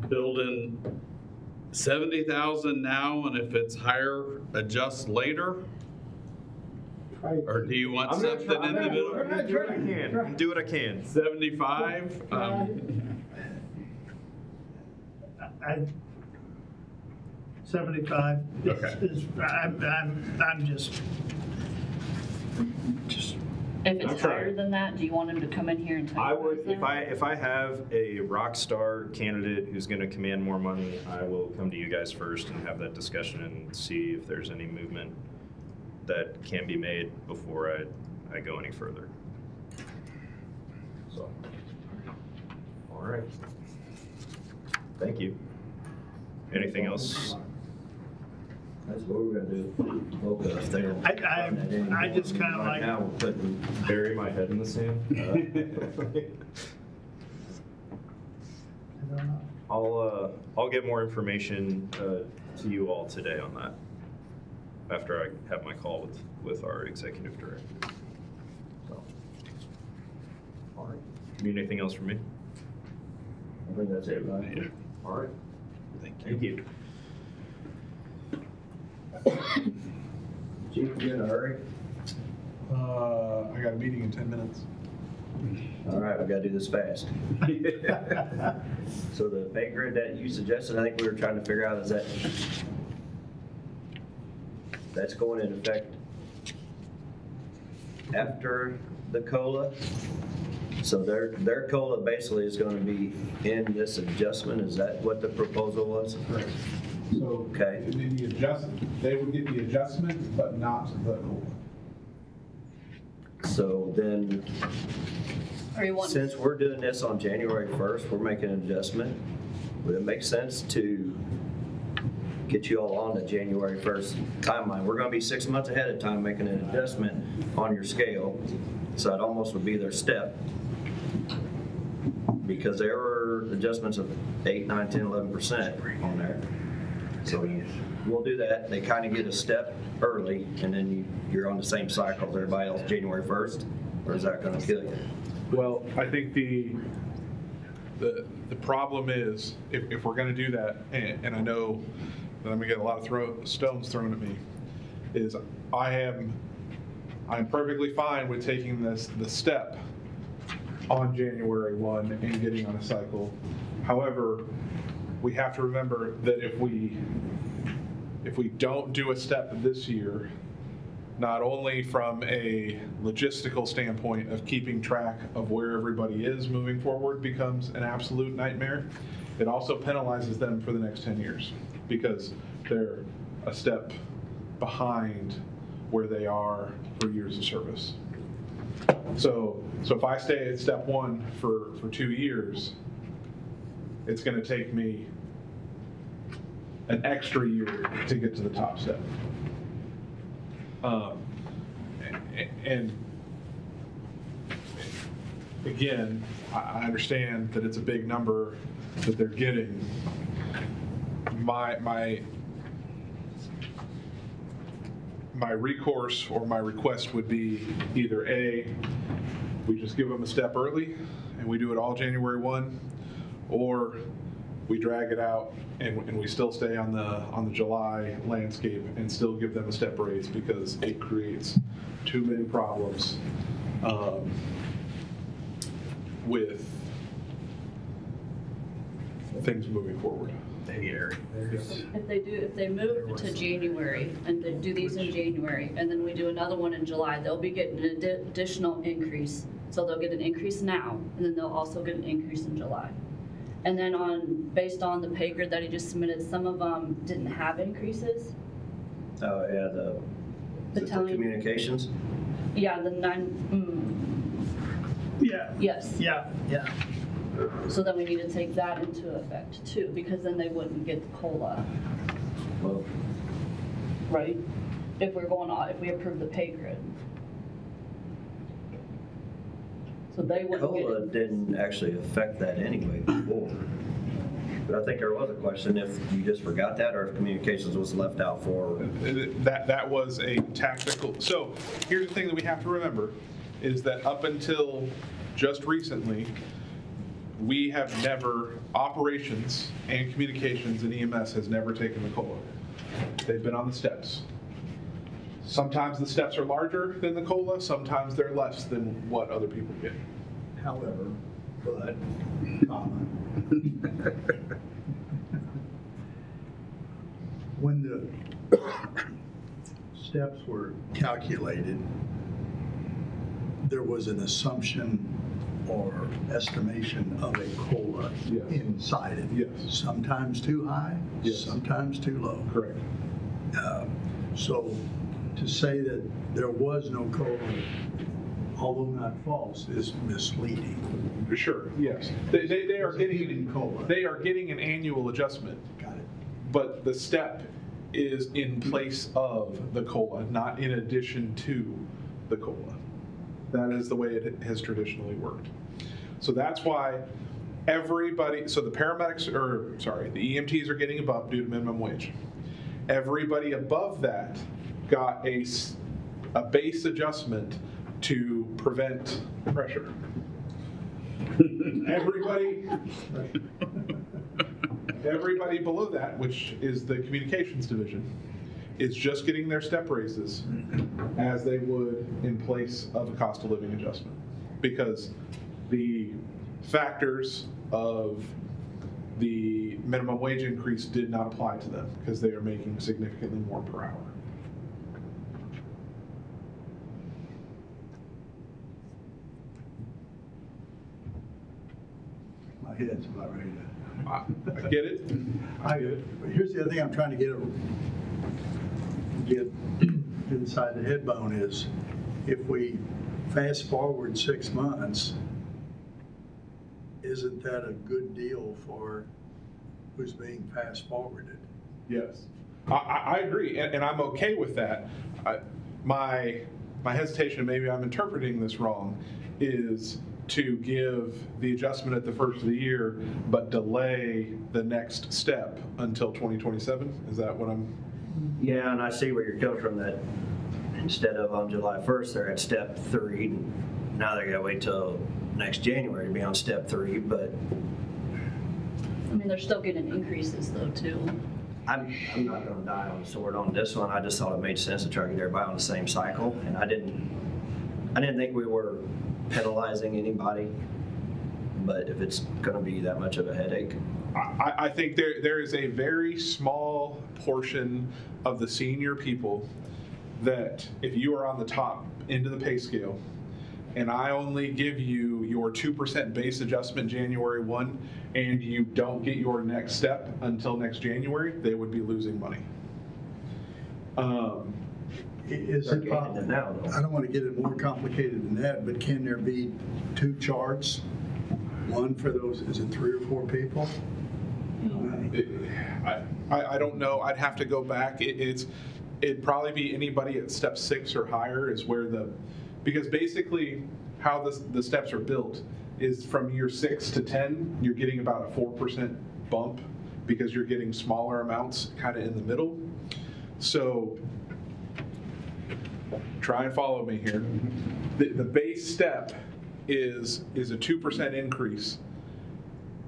Build in 70,000 now, and if it's higher, adjust later? Or do you want something in the middle? I'm gonna do what I can. Do what I can. 75? 75 Okay. I'm just If it's higher than that, do you want him to come in here and tell you? I would, if I have a rock star candidate who's going to command more money, I will come to you guys first and have that discussion and see if there's any movement that can be made before I go any further. So, all right. Thank you. Anything else? That's what we're gonna do. Local if they don't I find that anymore. just kinda Right like- now, we're putting, Bury my head in the sand? I don't know. I'll get more information to you all today on that after I have my call with our executive director. So, all right. Anything else from me? I think that's it, right? Yeah. All right. Thank you. Chief, you in a hurry? I got a meeting in 10 minutes. All right, we gotta do this fast. So the pay grid that you suggested, I think we were trying to figure out, is that's going in effect after the COLA? So their COLA basically is gonna be in this adjustment, is that what the proposal was? Correct. So Okay. the adjustment, they would get the adjustment, but not the COLA. So then, Or you want, since we're doing this on January 1st, we're making an adjustment, would it make sense to get you all on the January 1st timeline? We're gonna be 6 months ahead of time making an adjustment on your scale, so it almost would be their step. Because there were adjustments of 8, 9, 10, 11% on there. So we'll do that, they kind of get a step early, and then you're on the same cycle as everybody else January 1st, or is that gonna kill you? Well, I think the problem is, if we're gonna do that, and I know that I'm gonna get a lot of stones thrown at me, is I'm perfectly fine with taking the step on January 1 and getting on a cycle. However, we have to remember that if we don't do a step this year, not only from a logistical standpoint of keeping track of where everybody is moving forward becomes an absolute nightmare, it also penalizes them for the next 10 years because they're a step behind where they are for years of service. So if I stay at step 1 for 2 years, it's going to take me an extra year to get to the top step. And again, I understand that it's a big number that they're getting. My recourse or my request would be either A, we just give them a step early and we do it all January 1, or we drag it out and we still stay on the July landscape and still give them a step raise because it creates too many problems with things moving forward. if they move to January and they do these in January and then we do another one in July, they'll be getting an additional increase. So they'll get an increase now and then they'll also get an increase in July. And then based on the pay grid that he just submitted, some of them didn't have increases. Oh, yeah, the Battalion. communications? Yeah, Yeah. yes. Yeah. So then we need to take that into effect too, because then they wouldn't get the COLA, Well, right? If we approve the pay grid. So they wouldn't get COLA it. didn't actually affect that anyway before. But I think there was a question if you just forgot that or if communications was left out for. That was a tactical. So here's the thing that we have to remember is that up until just recently, we have never, operations and communications and EMS has never taken the COLA. They've been on the steps. Sometimes the steps are larger than the COLA, sometimes they're less than what other people get. However, but, when the steps were calculated, there was an assumption or estimation of a COLA Yes. inside it. Yes. Sometimes too high, Yes. sometimes too low. Correct. So to say that there was no COLA although not false, is misleading. Sure, yes. They are Heating COLA. they are getting an annual adjustment, Got it. but the step is in place of the COLA, not in addition to the COLA. That is the way it has traditionally worked. So that's why everybody, so the paramedics, or sorry, the EMTs are getting a bump due to minimum wage. Everybody above that got a base adjustment to prevent pressure. Everybody below that, which is the communications division, is just getting their step raises as they would in place of a cost of living adjustment. Because the factors of the minimum wage increase did not apply to them because they are making significantly more per hour. My head's about ready to. I get it. I get it. But here's the other thing I'm trying to get inside the head bone is, if we fast forward 6 months, isn't that a good deal for who's being fast forwarded? Yes, I agree, and I'm okay with that. My hesitation, maybe I'm interpreting this wrong, is to give the adjustment at the first of the year, but delay the next step until 2027. Is that what I'm? Yeah, and I see where you're coming from, that instead of on July 1st, they're at step 3. Now they're gonna wait till next January to be on step 3, but I mean, they're still getting increases though, too. I'm not gonna die on the sword on this one. I just thought it made sense to try to get everybody on the same cycle, and I didn't think we were penalizing anybody, but if it's gonna be that much of a headache. I think there is a very small portion of the senior people that, if you are on the top end of the pay scale, and I only give you your 2% base adjustment January 1, and you don't get your next step until next January, they would be losing money. Is They're it getting it possible? now, though. I don't want to get it more complicated than that, but can there be 2 charts? One for those, is it 3 or 4 people? I don't know. I'd have to go back. It'd probably be anybody at step 6 or higher is where because basically how the steps are built is from year 6 to 10, you're getting about a 4% bump because you're getting smaller amounts kind of in the middle. So try and follow me here. The base step is a 2% increase,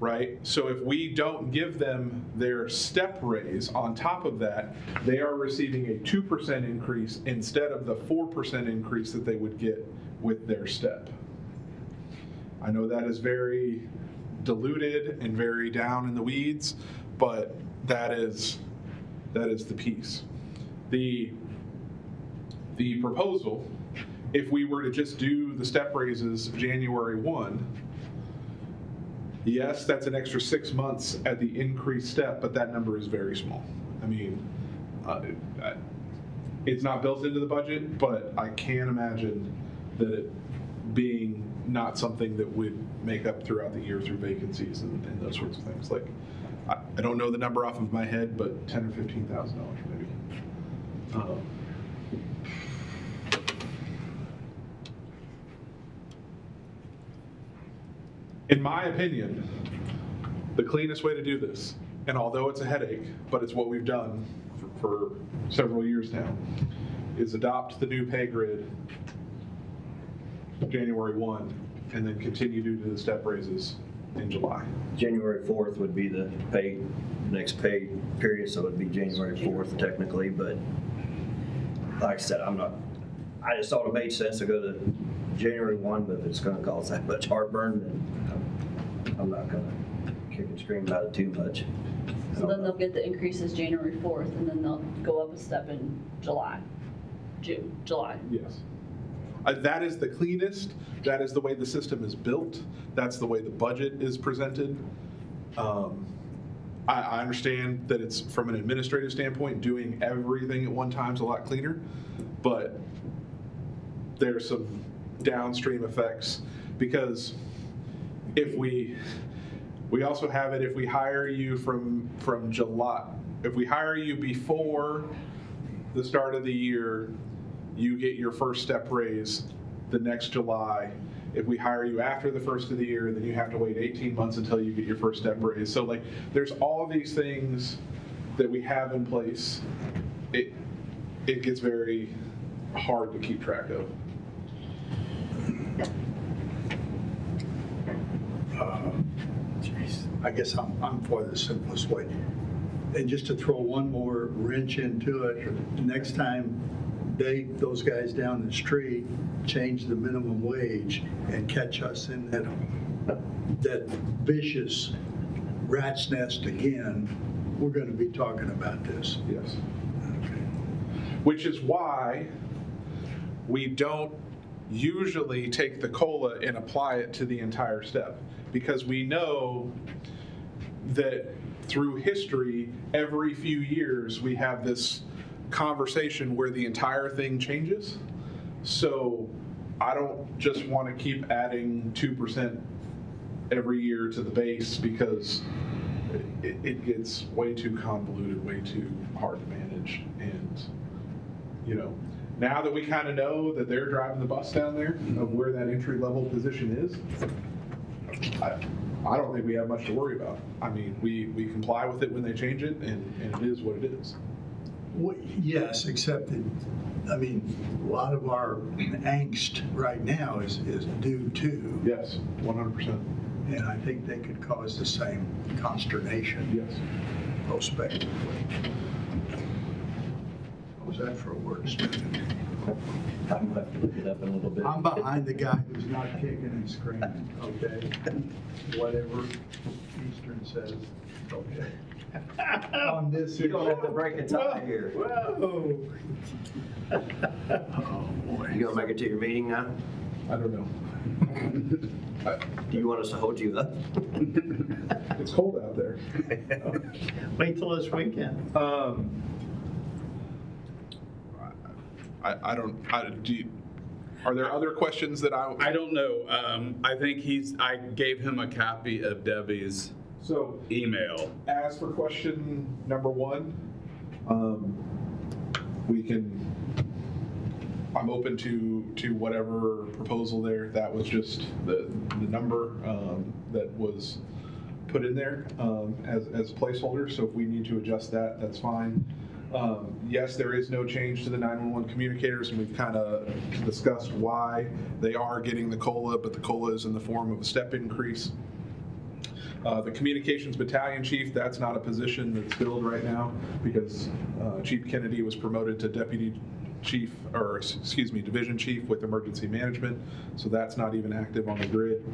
right? So if we don't give them their step raise on top of that, they are receiving a 2% increase instead of the 4% increase that they would get with their step. I know that is very diluted and very down in the weeds, but that is the piece. The proposal, if we were to just do the step raises January 1, yes, that's an extra 6 months at the increased step, but that number is very small. I mean, it's not built into the budget, but I can imagine that it being not something that would make up throughout the year through vacancies and those sorts of things. Like, I don't know the number off of my head, but $10,000 or $15,000 maybe. In my opinion, the cleanest way to do this, and although it's a headache, but it's what we've done for several years now, is adopt the new pay grid January 1, and then continue to do the step raises in July. January 4th would be the next pay period, so it'd be January 4th technically, but like I said, I just thought it made sense to go to January 1, but if it's gonna cause that much heartburn, then I'm not gonna kick and scream about it too much. So then they'll get the increases January 4th, and then they'll go up a step in July. July. Yes. That is the cleanest. That is the way the system is built. That's the way the budget is presented. I understand that it's, from an administrative standpoint, doing everything at one time is a lot cleaner, but there's some downstream effects, because if we also have it, if we hire you from July, if we hire you before the start of the year, you get your first step raise the next July. If we hire you after the first of the year, then you have to wait 18 months until you get your first step raise. So like, there's all these things that we have in place. It gets very hard to keep track of. I guess I'm for the simplest way. And just to throw one more wrench into it, next time those guys down the street change the minimum wage and catch us in that vicious rat's nest again, we're going to be talking about this. Yes. Which is why we don't usually take the COLA and apply it to the entire step, because we know that through history, every few years, we have this conversation where the entire thing changes. So I don't just want to keep adding 2% every year to the base, because it gets way too convoluted, way too hard to manage. And, you know, now that we kind of know that they're driving the bus down there of where that entry level position is, I don't think we have much to worry about. I mean, we comply with it when they change it, and it is what it is. Well, yes, except that, I mean, a lot of our angst right now is due to. Yes, 100%. And I think they could cause the same consternation. Yes. Prospectively. What was that for a word? I'm gonna have to look it up in a little bit. I'm behind the guy who's not kicking and screaming, okay? Whatever Eastern says, okay. On this You don't have to break a tie here. Whoa. Oh, boy. You gonna make it to your meeting now? I don't know. Do you want us to hold you up? It's cold out there. Wait till this weekend. Are there other questions that I don't know. I think I gave him a copy of Debbie's So email. as for question number one, I'm open to whatever proposal there. That was just the number that was put in there as placeholder. So if we need to adjust that, that's fine. Yes, there is no change to the 911 communicators, and we've kind of discussed why they are getting the COLA, but the COLA is in the form of a step increase. The communications battalion chief, that's not a position that's filled right now, because Chief Kennedy was promoted to deputy chief, or excuse me, division chief with emergency management, so that's not even active on the grid.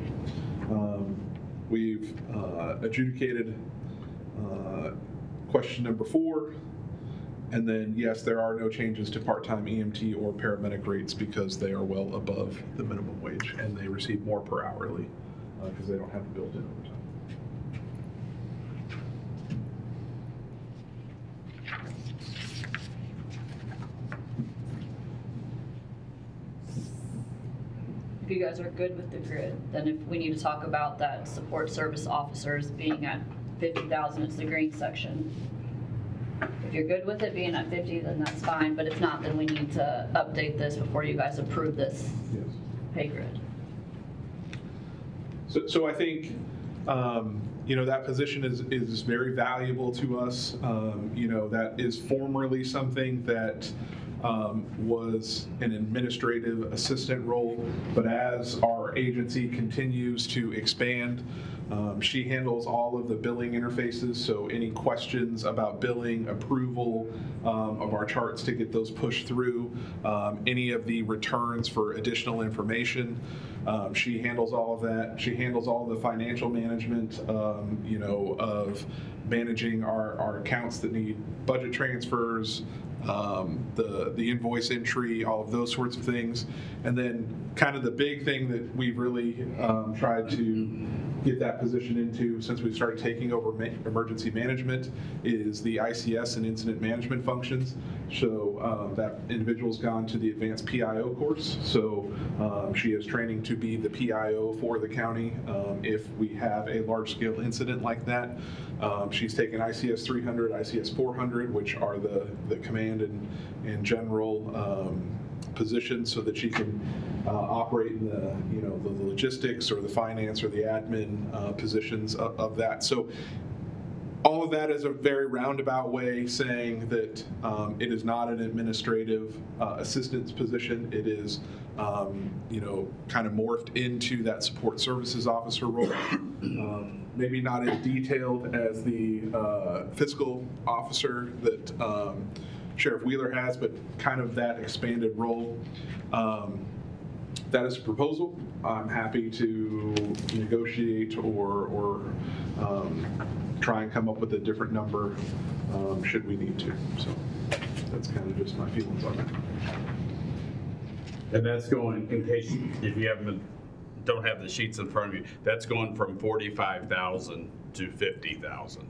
We've adjudicated question number 4. And then, yes, there are no changes to part-time EMT or paramedic rates, because they are well above the minimum wage, and they receive more per hourly because they don't have the built-in overtime. If you guys are good with the grid, then if we need to talk about that support service officers being at 50,000, it's the green section. If you're good with it being at 50, then that's fine, but if not, then we need to update this before you guys approve this Yes. pay grid. So I think, you know, that position is very valuable to us. You know, that is formerly something that was an administrative assistant role, but as our agency continues to expand, she handles all of the billing interfaces, so any questions about billing, approval of our charts to get those pushed through, any of the returns for additional information, she handles all of that. She handles all the financial management, you know, of managing our accounts that need budget transfers, the invoice entry, all of those sorts of things. And then kind of the big thing that we've really tried to get that position into, since we've started taking over emergency management, is the ICS and incident management functions. So that individual's gone to the advanced PIO course. So she is training to be the PIO for the county if we have a large-scale incident like that. She's taken ICS 300, ICS 400, which are the command and general positions, so that she can operate in the logistics or the finance or the admin positions of that. So all of that is a very roundabout way saying that it is not an administrative assistance position. It is, kind of morphed into that support services officer role. Maybe not as detailed as the fiscal officer that Sheriff Wheeler has, but kind of that expanded role. That is a proposal. I'm happy to negotiate or try and come up with a different number should we need to. So that's kind of just my feelings on that. And that's going, in case if you don't have the sheets in front of you, that's going from 45,000 to 50,000.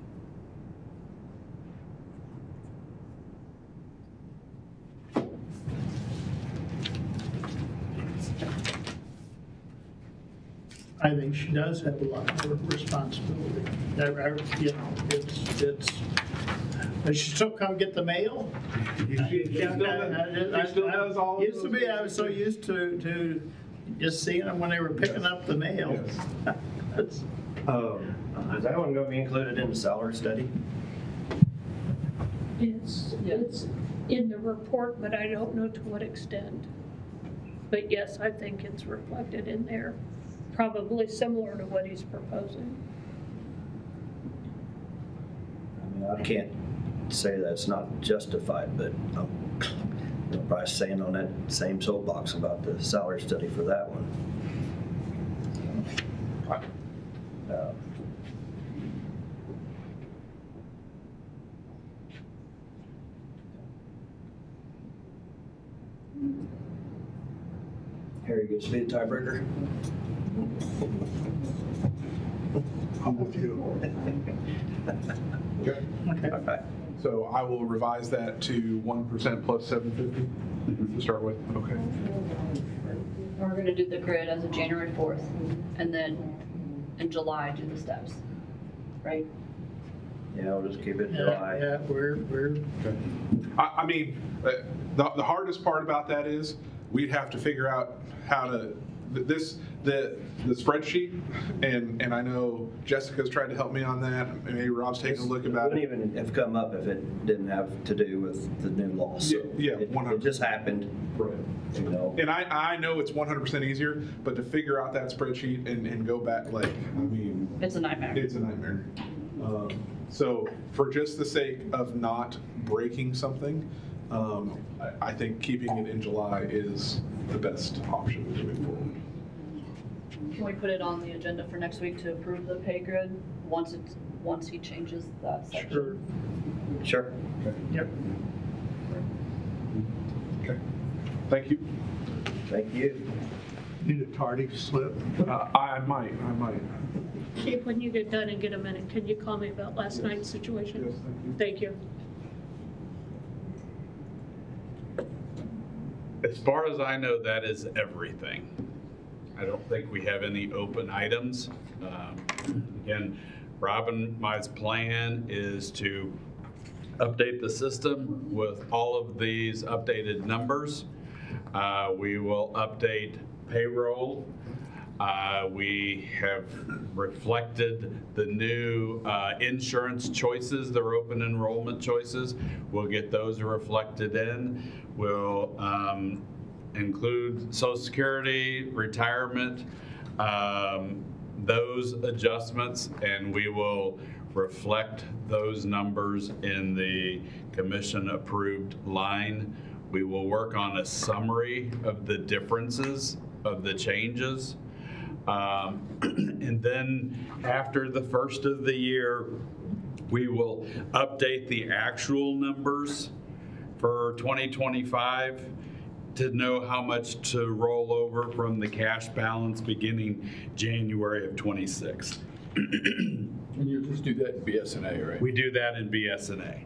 I think she does have a lot more responsibility. Does she still come get the mail? She still does all of Used to those be, I was so used to just seeing them when they were picking up the mail. Yes. Is that one going to be included in the salary study? It's in the report, but I don't know to what extent. But yes, I think it's reflected in there, probably similar to what he's proposing. I mean, I can't say that's not justified, but I'm probably staying on that same soapbox about the salary study for that one. Harry gets to be the tiebreaker. I'm with you. Okay. Okay. So I will revise that to 1% plus 750 to start with. Okay. We're going to do the grid as of January 4th, and then in July, do the steps, right? Yeah, we'll just keep it Yeah, July. yeah, we're I mean, the hardest part about that is we'd have to figure out how to the spreadsheet, and I know Jessica's tried to help me on that, and maybe Rob's taking a look about It it. wouldn't even have come up if it didn't have to do with the new law. So Yeah, it 100%. just happened, you know. And I know it's 100% easier, but to figure out that spreadsheet and go back, like, I mean, It's a nightmare. it's a nightmare. So for just the sake of not breaking something, I think keeping it in July is the best option moving forward. Can we put it on the agenda for next week to approve the pay grid once he changes that section? Sure. Yep. Okay. Thank you. Thank you. Need a tardy slip? I might. Chief, when you get done and get a minute, can you call me about last night's situation? Yes, Thank you. As far as I know, that is everything. I don't think we have any open items. Again, Rob and my plan is to update the system with all of these updated numbers. We will update payroll. We have reflected the new insurance choices, their open enrollment choices. We'll get those reflected in. We'll include Social Security, retirement, those adjustments, and we will reflect those numbers in the commission-approved line. We will work on a summary of the differences of the changes. And then after the first of the year, we will update the actual numbers for 2025 to know how much to roll over from the cash balance beginning January of '26. And you just do that in BSNA, right? We do that in BSNA.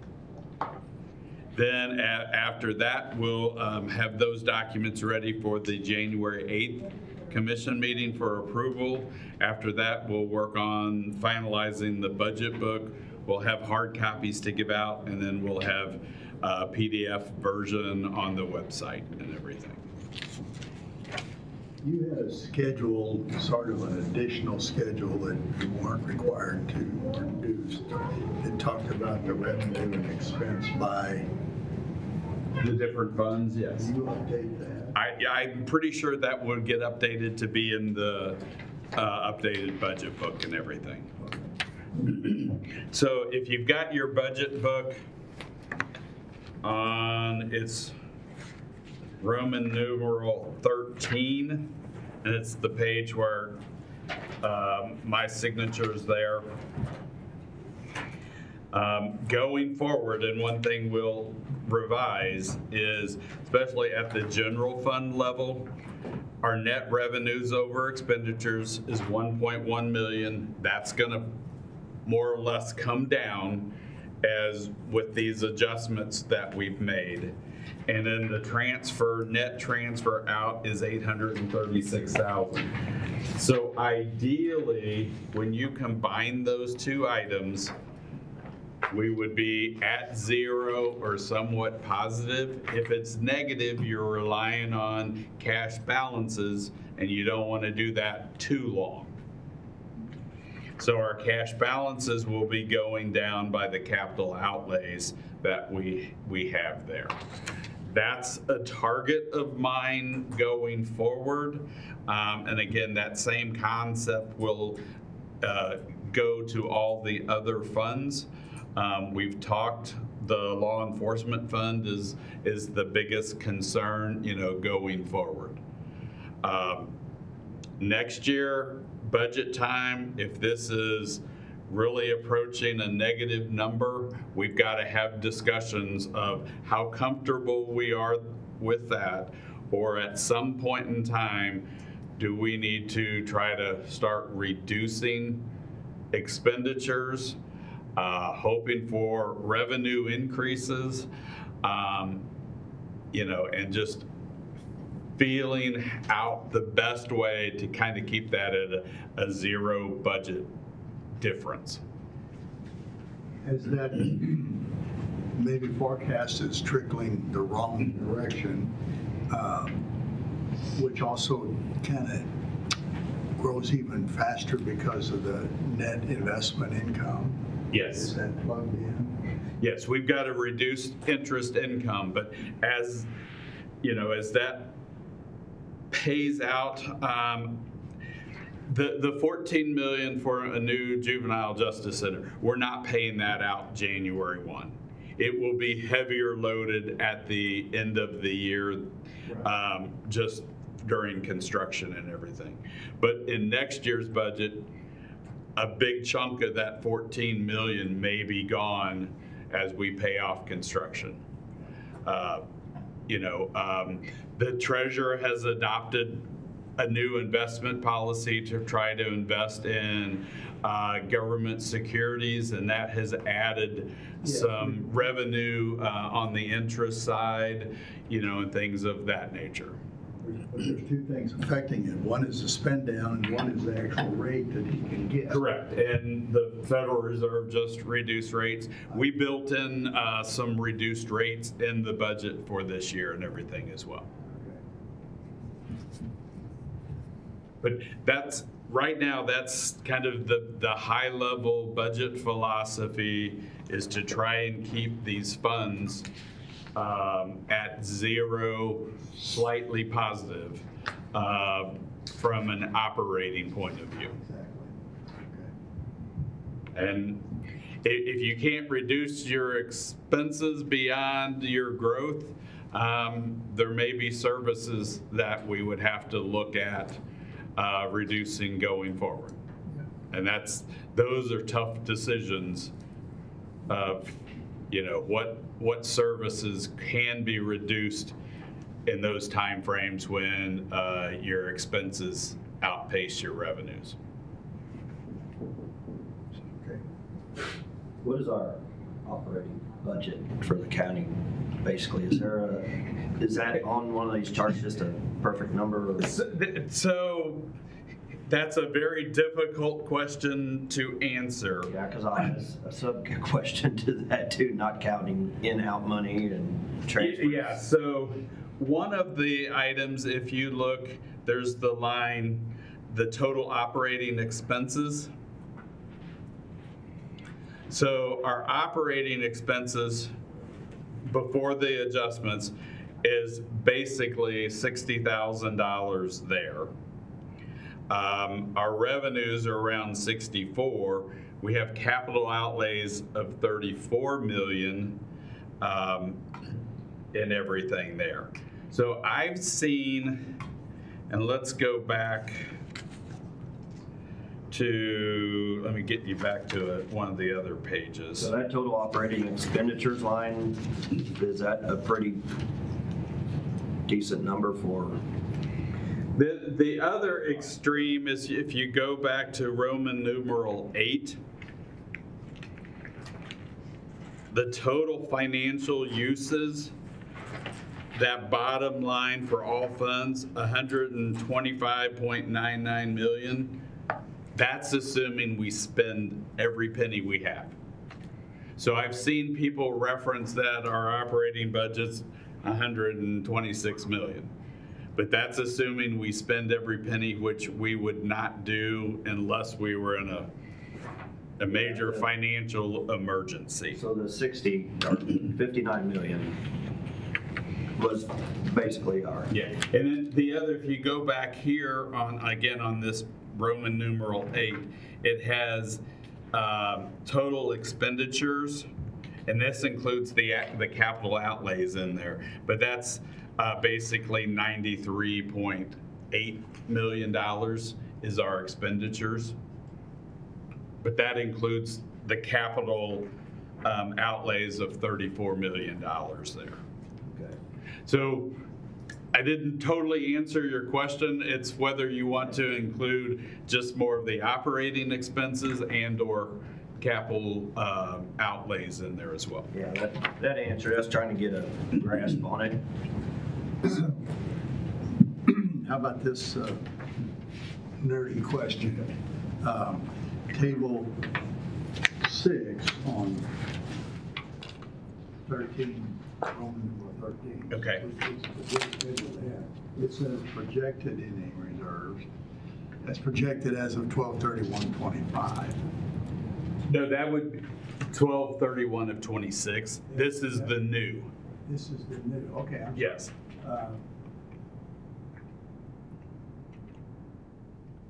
Then after that, we'll have those documents ready for the January 8th commission meeting for approval. After that, we'll work on finalizing the budget book. We'll have hard copies to give out, and then we'll have a PDF version on the website and everything. You had a schedule, sort of an additional schedule that you weren't required to produce. It talked about the revenue and expense by. The different funds, yes. Can you update that? I'm pretty sure that would get updated to be in the updated budget book and everything. So if you've got your budget book on, it's Roman numeral 13, and it's the page where my signature is there. Going forward, and one thing we'll revise is, especially at the general fund level, our net revenues over expenditures is 1.1 million. That's gonna more or less come down as with these adjustments that we've made. And then the net transfer out is 836,000. So ideally, when you combine those two items, we would be at zero or somewhat positive. If it's negative, you're relying on cash balances, and you don't want to do that too long. So our cash balances will be going down by the capital outlays that we have there. That's a target of mine going forward. And again, that same concept will go to all the other funds. We've talked, the law enforcement fund is the biggest concern, going forward. Next year, budget time, if this is really approaching a negative number, we've got to have discussions of how comfortable we are with that, or at some point in time, do we need to try to start reducing expenditures, hoping for revenue increases, and just feeling out the best way to kind of keep that at a zero budget difference. As that maybe forecast is trickling the wrong direction, which also kind of grows even faster because of the net investment income. Yes. Is that plugged in? Yes, we've got a reduced interest income, but as that pays out, the 14 million for a new juvenile justice center, we're not paying that out January 1. It will be heavier loaded at the end of the year, just during construction and everything. But in next year's budget, a big chunk of that 14 million may be gone as we pay off construction. The treasurer has adopted a new investment policy to try to invest in government securities, and that has added some revenue on the interest side, and things of that nature. But there's two things affecting it. One is the spend down, and one is the actual rate that he can get. Correct, and the Federal Reserve just reduced rates. We built in some reduced rates in the budget for this year and everything as well. But right now, that's kind of the high level budget philosophy, is to try and keep these funds at zero, slightly positive from an operating point of view. And if you can't reduce your expenses beyond your growth, there may be services that we would have to look at reducing going forward. And those are tough decisions of, what services can be reduced in those timeframes when your expenses outpace your revenues. What is our operating budget for the county, basically? Is that on one of these charts just a perfect number? Or? So that's a very difficult question to answer. Yeah, because I have a sub question to that too, not counting in-out money and transfers. Yeah, so one of the items, if you look, there's the line, the total operating expenses. So our operating expenses before the adjustments is basically $60,000 there. Our revenues are around 64. We have capital outlays of 34 million in everything there. So I've seen, and let's go back to, let me get you back to one of the other pages. So that total operating expenditures line, is that a pretty decent number for? The other extreme is if you go back to Roman numeral 8, the total financial uses, that bottom line for all funds, 125.99 million, that's assuming we spend every penny we have. So I've seen people reference that our operating budget's 126 million. But that's assuming we spend every penny, which we would not do unless we were in a major financial emergency. So the 60 or 59 million was basically our. Yeah, and then the other, if you go back here on, again, on this Roman numeral 8, it has total expenditures, and this includes the capital outlays in there, but that's basically $93.8 million is our expenditures. But that includes the capital outlays of $34 million there. Okay. So I didn't totally answer your question. It's whether you want to include just more of the operating expenses and or capital outlays in there as well. Yeah, that answer, I was trying to get a grasp on it. So, how about this nerdy question? Table 6 on 13, Roman numeral 13. Okay. It says projected ending reserves. That's projected as of 12/31/25. No, that would be 12/31 of 26. This is the new. This is the new, okay. Yes.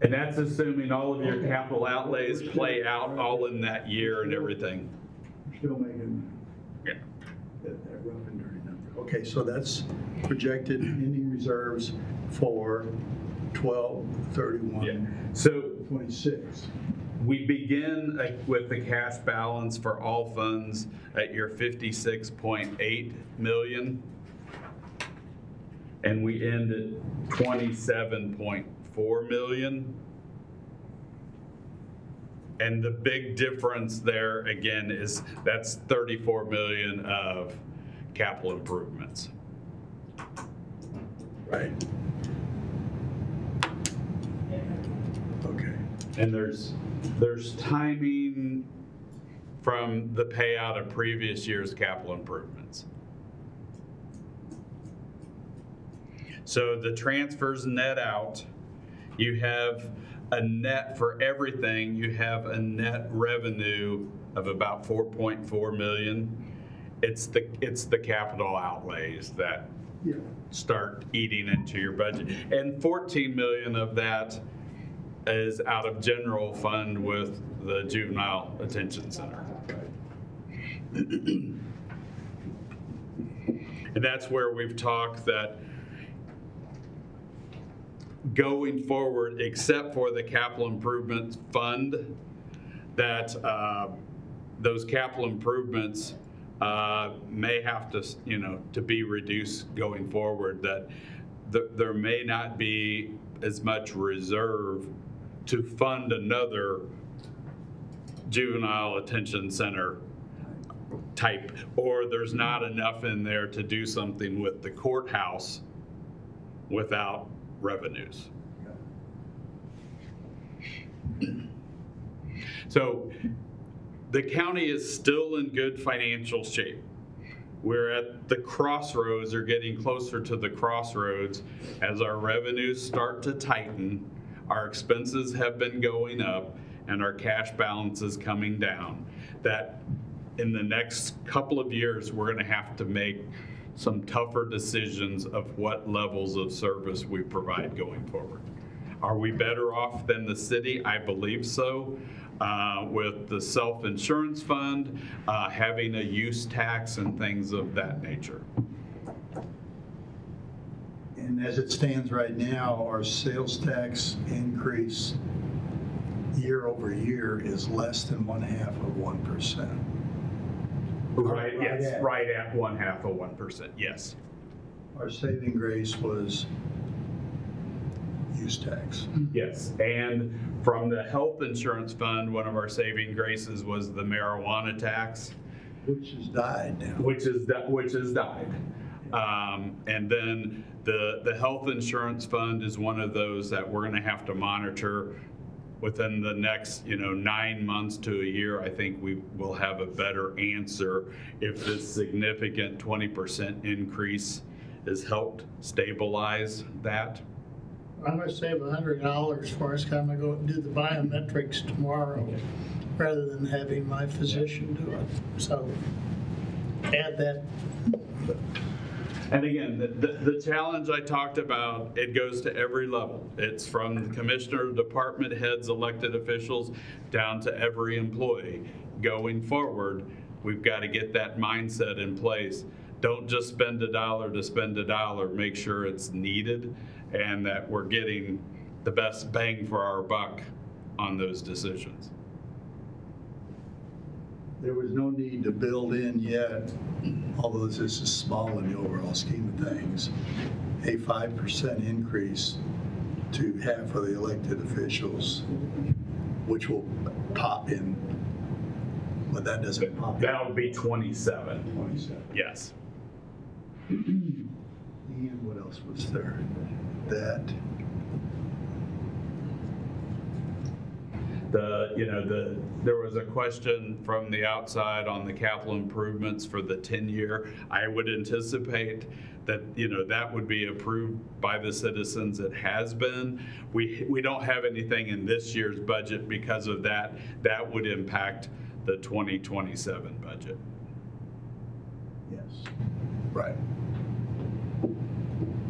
And that's assuming all of your capital outlays play out all in that year and everything. We're still making Yeah. that rough and dirty number. Okay, so that's projected ending reserves for 12/31/26. So we begin with the cash balance for all funds at your 56.8 million. And we end at 27.4 million. And the big difference there, again, is that's 34 million of capital improvements. Right. Okay. And there's timing from the payout of previous year's capital improvements. So the transfers net out, you have a net for everything, you have a net revenue of about 4.4 million. It's the capital outlays that start eating into your budget. And 14 million of that is out of general fund with the Juvenile Attention Center. And that's where we've talked that going forward, except for the capital improvement fund, that those capital improvements may have to, to be reduced going forward, that there may not be as much reserve to fund another juvenile attention center type, or there's not enough in there to do something with the courthouse without revenues. So the county is still in good financial shape. We're at the crossroads, or getting closer to the crossroads. As our revenues start to tighten, our expenses have been going up, and our cash balance is coming down. That in the next couple of years, we're going to have to make some tougher decisions of what levels of service we provide going forward. Are we better off than the city? I believe so. With the self-insurance fund, having a use tax and things of that nature. And as it stands right now, our sales tax increase year over year is less than 0.5%. Right, yes, right at 0.5%, yes. Our saving grace was use tax. Yes, and from the health insurance fund, one of our saving graces was the marijuana tax. Which has died now. Which has died. And then the health insurance fund is one of those that we're gonna have to monitor within the next 9 months to a year. I think we will have a better answer if this significant 20% increase has helped stabilize that. I'm gonna save $100 for us, 'cause I'm gonna go and do the biometrics tomorrow, rather than having my physician do it. So add that. And again, the challenge I talked about, it goes to every level. It's from the commissioner, department heads, elected officials, down to every employee. Going forward, we've got to get that mindset in place. Don't just spend $1 to spend $1. Make sure it's needed and that we're getting the best bang for our buck on those decisions. There was no need to build in yet, although this is small in the overall scheme of things, a 5% increase to half of the elected officials, which will pop in, but that doesn't pop in. That'll be 27. 27. Yes. And what else was there? There was a question from the outside on the capital improvements for the 10-year. I would anticipate that, that would be approved by the citizens. It has been. We don't have anything in this year's budget because of that. That would impact the 2027 budget. Yes. Right.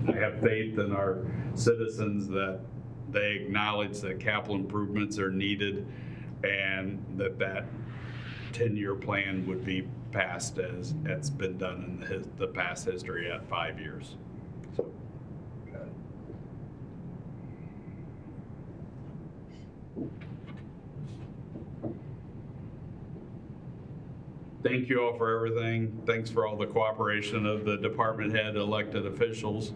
I have faith in our citizens that they acknowledge that capital improvements are needed and that 10-year plan would be passed as it's been done in the past history at 5 years. So. Thank you all for everything. Thanks for all the cooperation of the department head elected officials.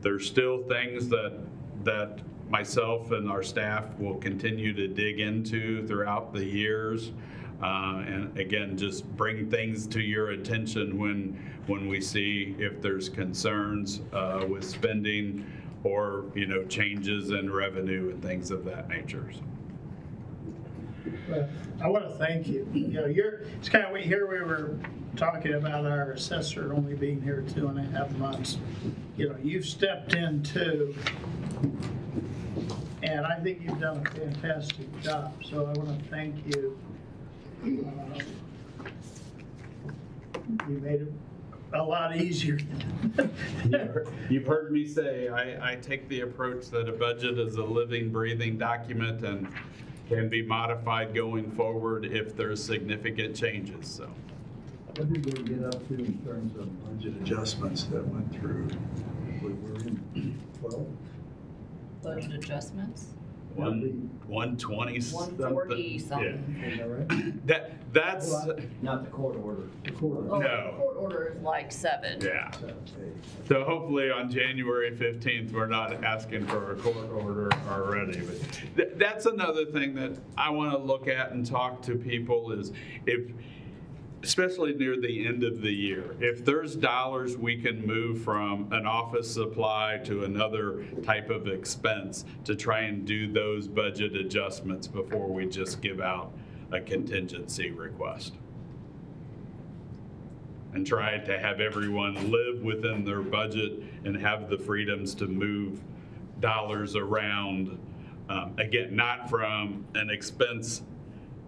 There's still things that myself and our staff will continue to dig into throughout the years. And again, just bring things to your attention when we see if there's concerns with spending or changes in revenue and things of that nature. Well, I want to thank you. It's kind of, here we were talking about our assessor only being here 2.5 months. You've stepped in too, and I think you've done a fantastic job. So I want to thank you. You made it a lot easier. You've heard me say I take the approach that a budget is a living, breathing document and can be modified going forward if there's significant changes. So, what did we get up to in terms of budget adjustments that went through? We were in 12. Budget adjustments? 120 something. 140 something. Yeah. That's, Not the court order. Oh, No. Court order is like 7. yeah. So hopefully on January 15th, we're not asking for a court order already. But that's another thing that I want to look at and talk to people is if, especially near the end of the year, if there's dollars we can move from an office supply to another type of expense to try and do those budget adjustments before we just give out a contingency request. And try to have everyone live within their budget and have the freedoms to move dollars around. Again, not from an expense,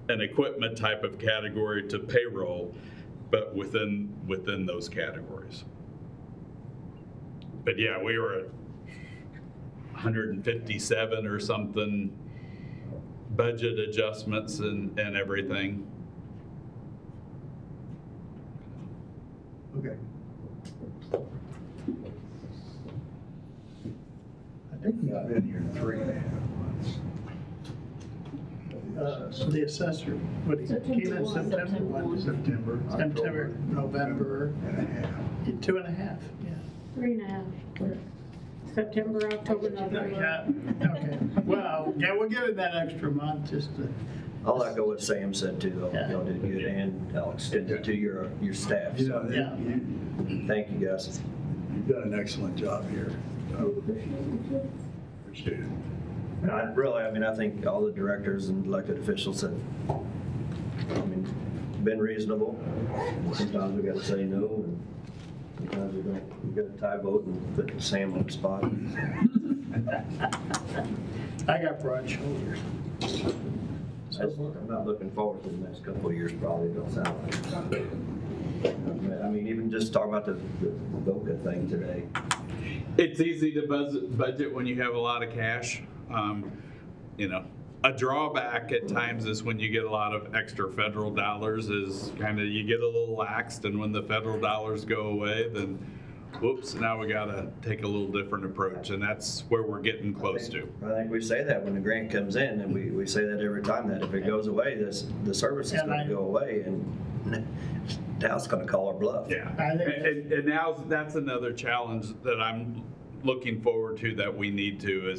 an equipment type of category to payroll, but within those categories. But yeah, we were at 157 or something budget adjustments and everything. Okay. I think we've been here 3.5 months. The assessor, what, he came in September, what, September, September, November, and a half. 2.5, yeah. 3.5. September, October, November. Yeah, okay. Well, yeah, we'll give it that extra month just to, I'll echo what Sam said too, though. Yeah. Y'all did good, and I'll extend it to your staff. You So know, Yeah. thank you, guys. you've done an excellent job here. Appreciate it. And I think all the directors and elected officials have, been reasonable. Sometimes we gotta say no, and sometimes we don't. We gotta tie vote and put Sam on the spot. I got broad shoulders. I'm not looking forward to the next couple of years, probably, don't sound like. Even just talking about the VOCA thing today. It's easy to budget when you have a lot of cash. A drawback at times is when you get a lot of extra federal dollars is kind of, you get a little laxed, and when the federal dollars go away, then whoops, now we gotta take a little different approach, and that's where we're getting close to. I think we say that when the grant comes in, and we say that every time, that if it goes away, the service is gonna go away, and Dow's gonna call our bluff. Yeah, I think and now that's another challenge that I'm looking forward to, that we need to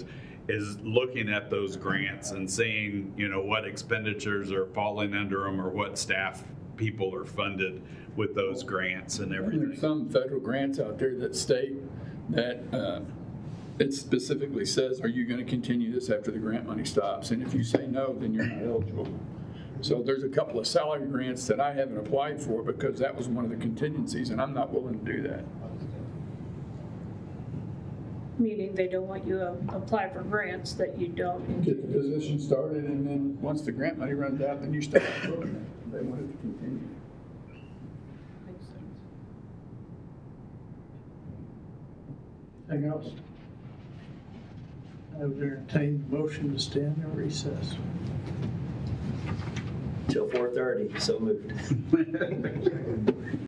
is looking at those grants and seeing, what expenditures are falling under them, or what staff people are funded with those grants and everything. There's some federal grants out there that state that it specifically says, are you going to continue this after the grant money stops? And if you say no, then you're not eligible. So there's a couple of salary grants that I haven't applied for because that was one of the contingencies, and I'm not willing to do that. Meaning they don't want you to apply for grants that you don't. Get the position started, and then once the grant money runs out, then you start the program. They want it to continue. Makes sense. anything else? I would entertain the motion to stand in recess. Till 4:30, so moved.